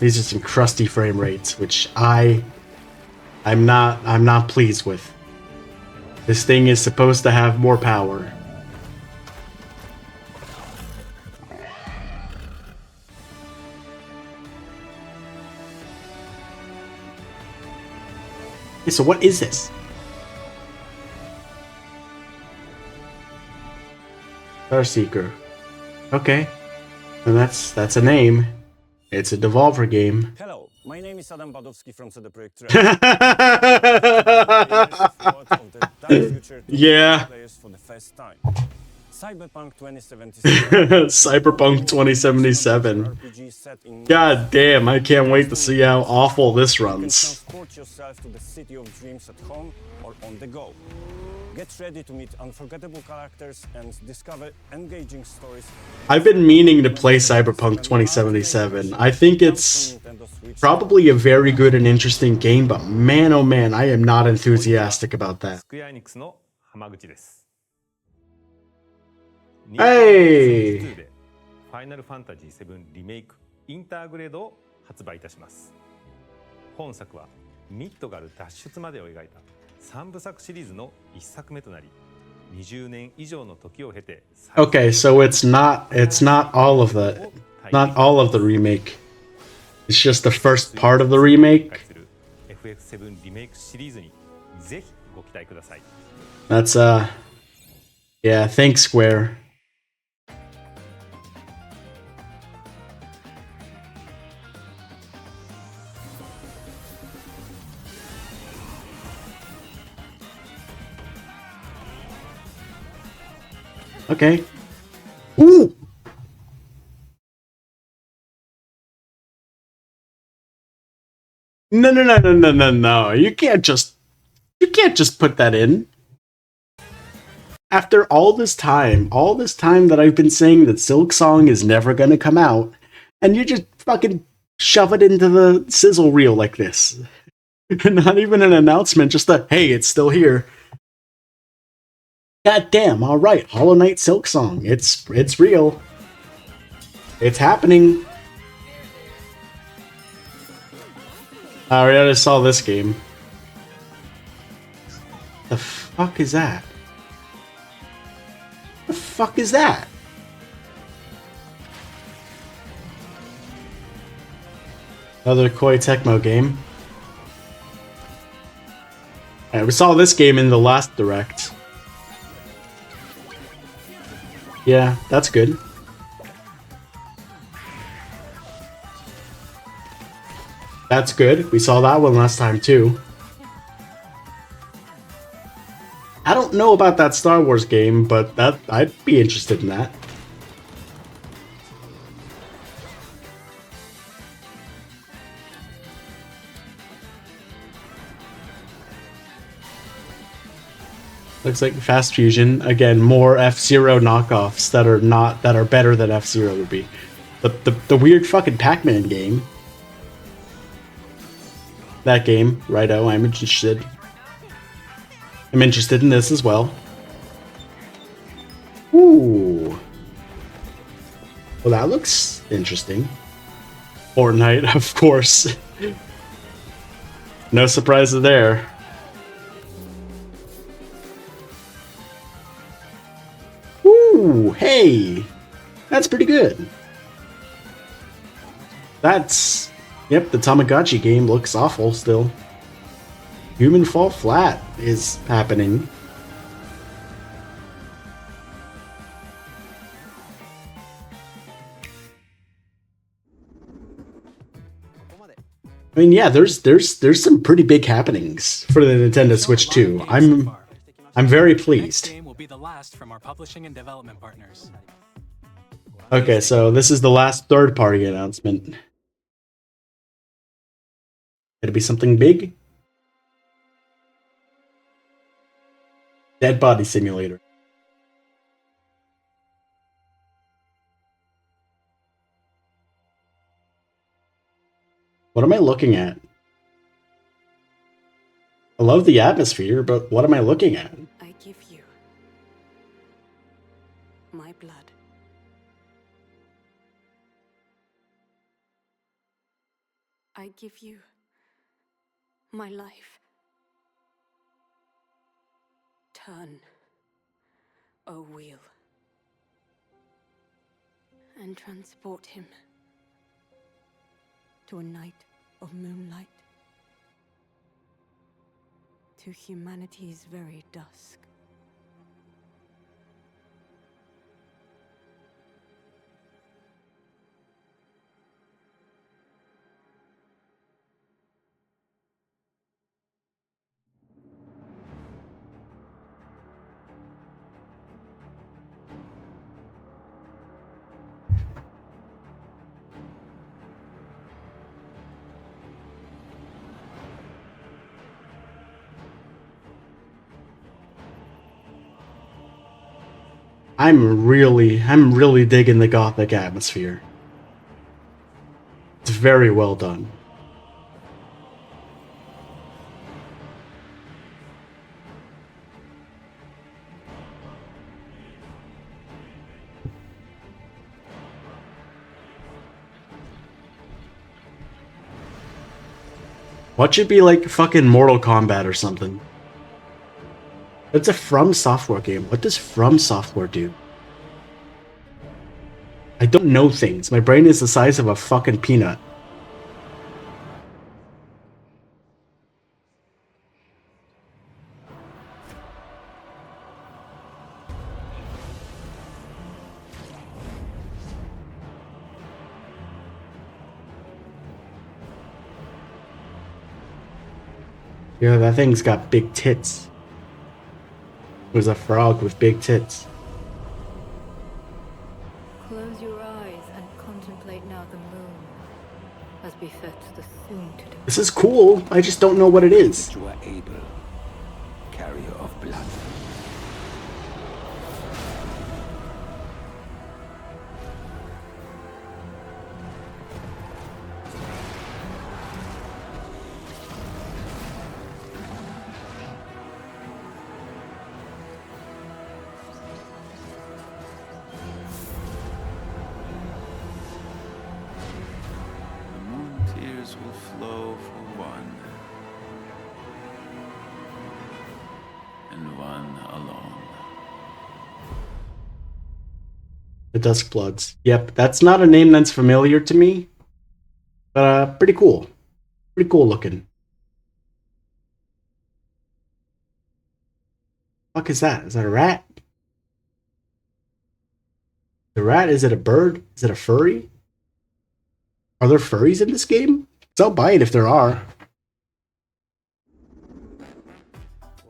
crusty frame rates, which I'm not pleased with. This thing is supposed to have more power. Okay, so what is this? Starseeker. Okay. And that's a name. It's a Devolver game. Hello, my name is Adam Badowski from CD Projekt Yeah. Players for the first time. Cyberpunk 2077. Cyberpunk 2077. God damn, I can't wait to see how awful this runs. Transport yourself to the city of dreams at home or on the go. Get ready to meet unforgettable characters and discover engaging stories. I've been meaning to play Cyberpunk 2077. I think it's probably a very good and interesting game, but man oh man, I am not enthusiastic about that. Hey! ファイナルファンタジー7リメイクインターグレードを発売いたします。本作はミッドガル脱出までを描いた3部作シリーズの1作目となり、20年以上の時を経て Okay, so it's not all of the remake. It's just the first part of the remake. FF7 リメイクシリーズにぜひご期待ください。 That's yeah, thanks Square. Okay. Ooh! No. You can't just put that in. After all this time that I've been saying that Silksong is never gonna come out, and you just fucking shove it into the sizzle reel like this. Not even an announcement, just a, hey, it's still here. God damn, alright, Hollow Knight Silksong. It's real. It's happening. I already saw this game. The fuck is that? The fuck is that? Another Koei Tecmo game. And we saw this game in the last Direct. Yeah, that's good. That's good. We saw that one last time too. I don't know about that Star Wars game, but I'd be interested in that. Looks like Fast Fusion. Again, more F-Zero knockoffs that are better than F-Zero would be. The weird fucking Pac-Man game. That game, righto, I'm interested. I'm interested in this as well. Ooh. Well, that looks interesting. Fortnite, of course. No surprises there. Ooh, hey! That's pretty good. That's... Yep, the Tamagotchi game looks awful still. Human Fall Flat is happening. I mean, yeah, there's some pretty big happenings for the Nintendo Switch 2. I'm very pleased. Next game will be the last from our publishing and development partners. Okay, so this is the last third-party announcement. It'll be something big. Dead Body Simulator. What am I looking at? I love the atmosphere, but what am I looking at? I give you my blood. I give you my life. Turn, O wheel, and transport him to a night of moonlight, to humanity's very dusk. I'm really digging the gothic atmosphere. It's very well done. What should be like fucking Mortal Kombat or something? It's a From Software game. What does From Software do? I don't know things. My brain is the size of a fucking peanut. Yeah, that thing's got big tits. It was a frog with big tits. Close your eyes and contemplate now the moon, as befits the soon-to-be. This is cool. I just don't know what it is. You are able, carrier of blood. Will flow for one, and one alone. The Dusk Bloods. Yep, that's not a name that's familiar to me, but pretty cool. Pretty cool looking. Fuck is that? Is that a rat? The rat? Is it a bird? Is it a furry? Are there furries in this game? I'll buy it if there are.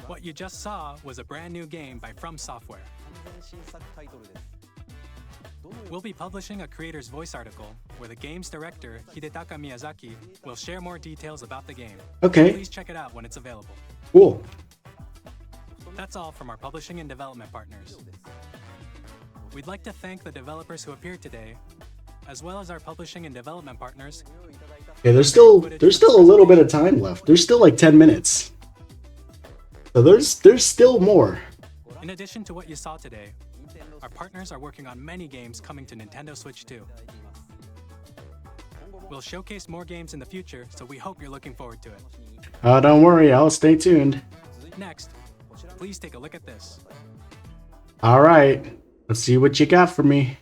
What you just saw was a brand new game by From Software. We'll be publishing a creator's voice article where the game's director, Hidetaka Miyazaki, will share more details about the game. Okay. Please check it out when it's available. Cool. That's all from our publishing and development partners. We'd like to thank the developers who appeared today, as well as our publishing and development partners. Yeah, there's still a little bit of time left. There's still like 10 minutes. So there's still more. In addition to what you saw today, our partners are working on many games coming to Nintendo Switch 2. We'll showcase more games in the future, so we hope you're looking forward to it. Don't worry, I'll stay tuned. Next, please take a look at this. All right, let's see what you got for me.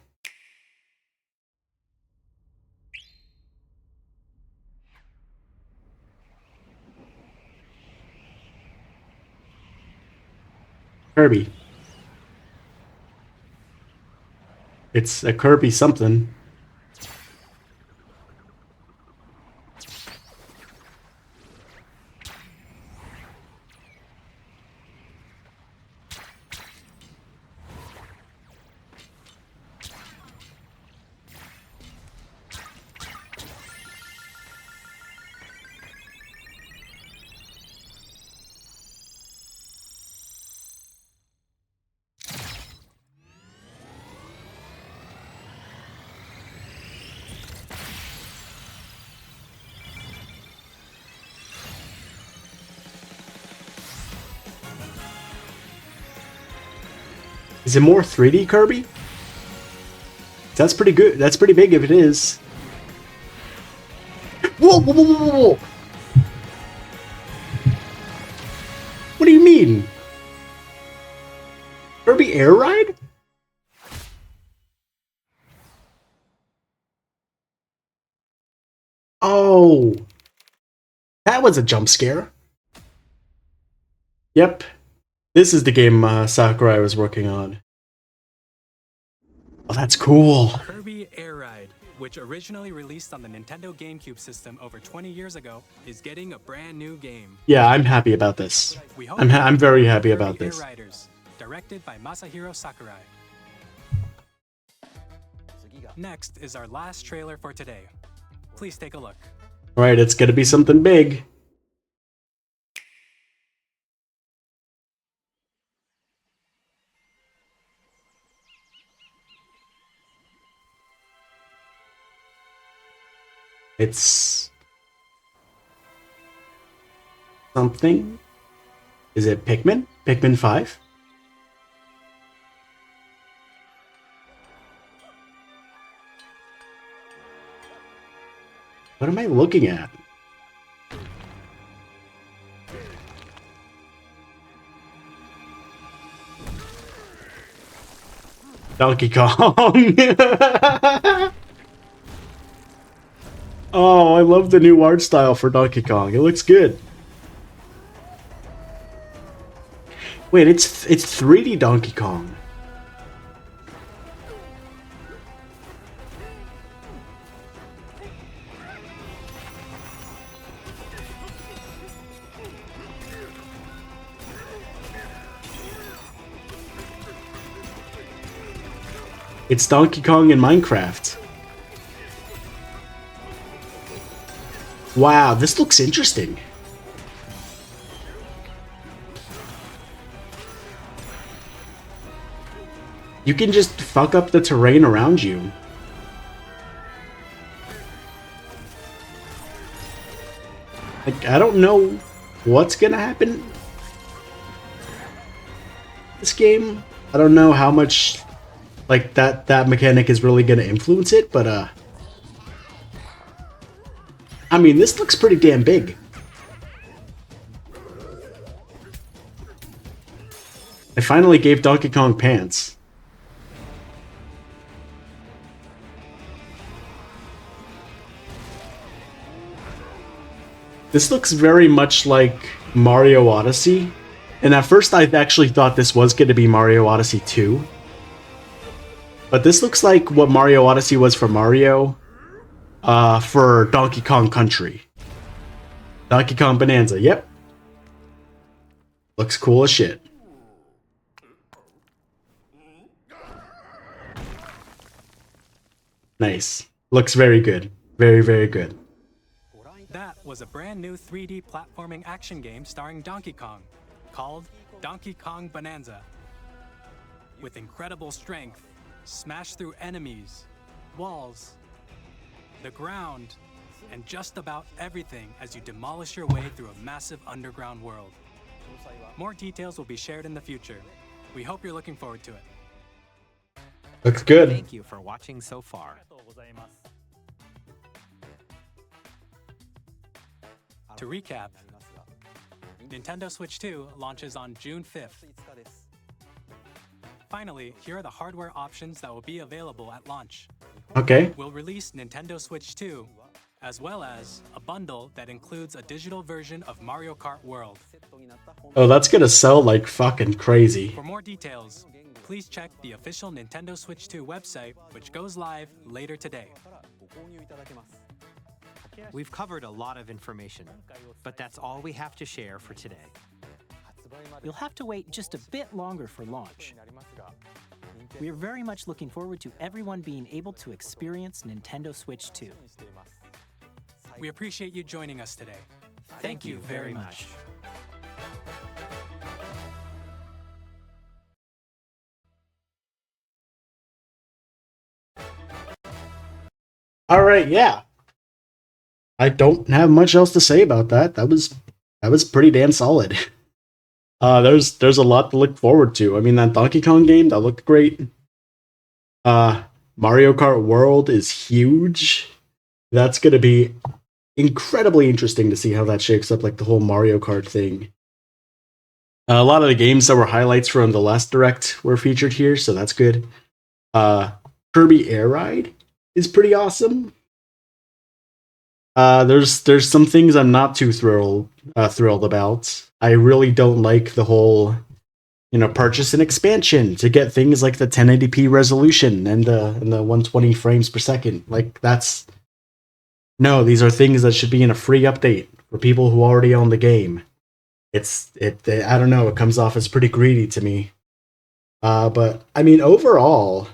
Kirby. It's a Kirby something. Is it more 3D Kirby? That's pretty good. That's pretty big if it is. Whoa, whoa, whoa, whoa, whoa! What do you mean? Kirby Air Ride? Oh, that was a jump scare. Yep, this is the game Sakurai was working on. Oh, that's cool. Kirby Air Ride, which originally released on the Nintendo GameCube system over 20 years ago, is getting a brand new game. Yeah, I'm happy about this. I'm very happy about this. Air Riders, directed by Masahiro Sakurai. Next is our last trailer for today. Please take a look. All right, it's gonna be something big. It's something. Is it Pikmin? Pikmin 5? What am I looking at? Donkey Kong. Oh, I love the new art style for Donkey Kong. It looks good. Wait, it's 3D Donkey Kong. It's Donkey Kong in Minecraft. Wow, this looks interesting. You can just fuck up the terrain around you. Like, I don't know what's gonna happen this game. I don't know how much like that mechanic is really gonna influence it, but I mean, this looks pretty damn big. I finally gave Donkey Kong pants. This looks very much like Mario Odyssey. And at first I actually thought this was going to be Mario Odyssey 2. But this looks like what Mario Odyssey was for Mario, for Donkey Kong Country. Donkey Kong Bonanza, yep. Looks cool as shit. Nice. Looks very good. Very, very good. That was a brand new 3D platforming action game starring Donkey Kong, called Donkey Kong Bonanza. With incredible strength, smash through enemies, walls, the ground, and just about everything as you demolish your way through a massive underground world. More details will be shared in the future. We hope you're looking forward to it. Looks good. Thank you for watching so far. To recap, Nintendo Switch 2 launches on June 5th. Finally, here are the hardware options that will be available at launch. Okay. We'll release Nintendo Switch 2, as well as a bundle that includes a digital version of Mario Kart World. Oh, that's gonna sell like fucking crazy. For more details, please check the official Nintendo Switch 2 website, which goes live later today. We've covered a lot of information, but that's all we have to share for today. You'll have to wait just a bit longer for launch. We are very much looking forward to everyone being able to experience Nintendo Switch 2. We appreciate you joining us today. Thank you very much. All right, yeah. I don't have much else to say about that. That was pretty damn solid. There's a lot to look forward to. I mean, that Donkey Kong game, that looked great. Mario Kart World is huge. That's gonna be incredibly interesting to see how that shakes up, like the whole Mario Kart thing. A lot of the games that were highlights from the last direct were featured here, so that's good. Kirby Air Ride is pretty awesome. There's some things I'm not too thrilled about. I really don't like the whole, purchase an expansion to get things like the 1080p resolution and the 120 frames per second. Like no, these are things that should be in a free update for people who already own the game. I don't know, it comes off as pretty greedy to me. But I mean, overall,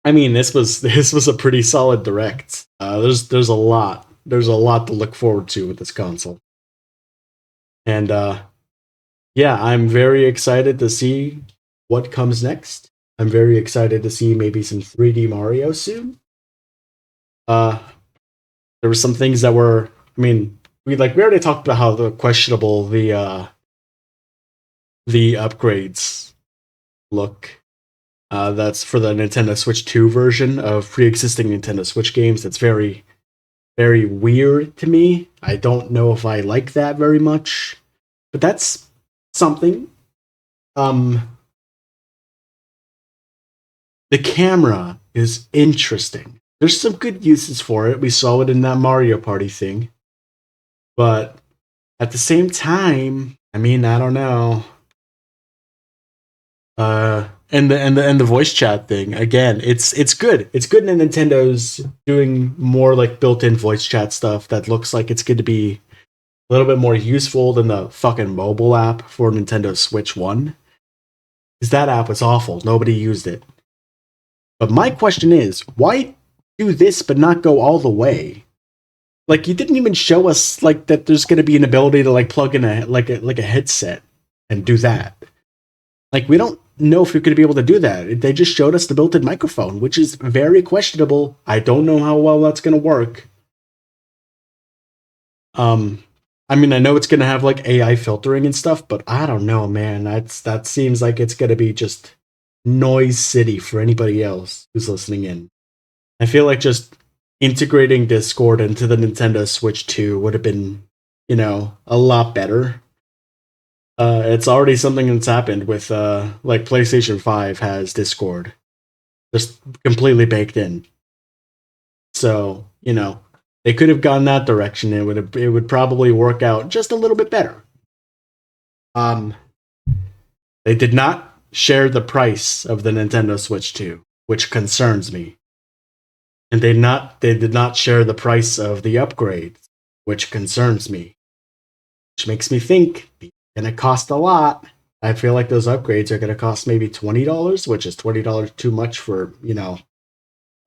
this was a pretty solid direct. There's a lot to look forward to with this console, and yeah, I'm very excited to see what comes next. I'm very excited to see maybe some 3D Mario soon. There were some things that were, we already talked about how questionable the upgrades look. That's for the Nintendo Switch 2 version of pre-existing Nintendo Switch games. That's very, very weird to me. I don't know if I like that very much, but that's something. The camera is interesting. There's some good uses for it. We saw it in that Mario Party thing. But at the same time, I don't know. And the voice chat thing, again, it's good. It's good that Nintendo's doing more like built-in voice chat stuff that looks like it's going to be a little bit more useful than the fucking mobile app for Nintendo Switch 1. Because that app was awful. Nobody used it. But my question is, why do this but not go all the way? Like, you didn't even show us like that there's going to be an ability to like plug in a headset and do that. Like, we don't know if you're going to be able to do that. They just showed us the built-in microphone, which is very questionable. I don't know how well that's going to work. I know it's going to have like AI filtering and stuff, but I don't know, man. That seems like it's going to be just noise city for anybody else who's listening in. I feel like just integrating Discord into the Nintendo Switch 2 would have been, a lot better. It's already something that's happened with, like PlayStation 5 has Discord. Just completely baked in. So, they could have gone that direction. It would probably work out just a little bit better. They did not share the price of the Nintendo Switch 2, which concerns me. And they did not share the price of the upgrade, which concerns me. Which makes me think it's gonna cost a lot. I feel like those upgrades are gonna cost maybe $20, which is $20 too much for,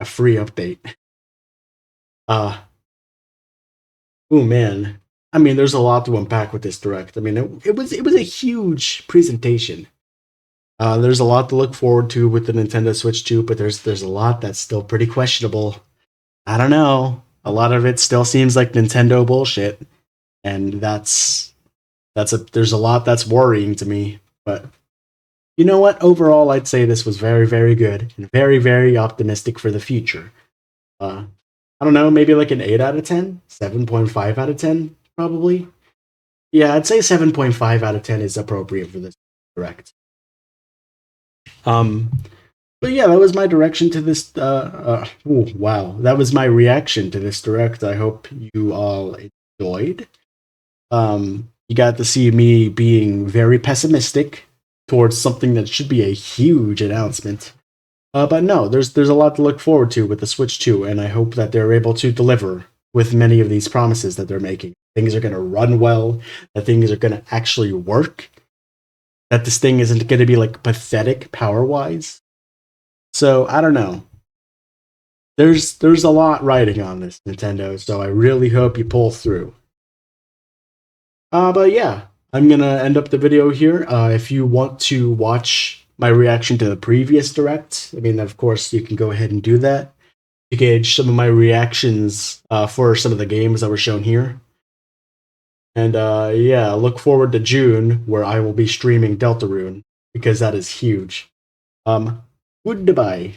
a free update. Oh man. There's a lot to unpack with this direct. It was a huge presentation. There's a lot to look forward to with the Nintendo Switch 2, but there's a lot that's still pretty questionable. I don't know. A lot of it still seems like Nintendo bullshit, and there's a lot that's worrying to me. But you know what? Overall, I'd say this was very, very good and very, very optimistic for the future. I don't know, maybe like an 8 out of 10, 7.5 out of 10, probably. Yeah, I'd say 7.5 out of 10 is appropriate for this direct. But yeah, that was my direction to this. Wow, that was my reaction to this direct. I hope you all enjoyed. You got to see me being very pessimistic towards something that should be a huge announcement. But no, there's a lot to look forward to with the Switch 2, and I hope that they're able to deliver with many of these promises that they're making. Things are going to run well. That things are going to actually work. That this thing isn't going to be like pathetic power-wise. So I don't know. There's a lot riding on this, Nintendo. So I really hope you pull through. But yeah, I'm gonna end up the video here. If you want to watch my reaction to the previous direct, of course you can go ahead and do that to gauge some of my reactions for some of the games that were shown here. And yeah, look forward to June, where I will be streaming Deltarune, because that is huge. Goodbye.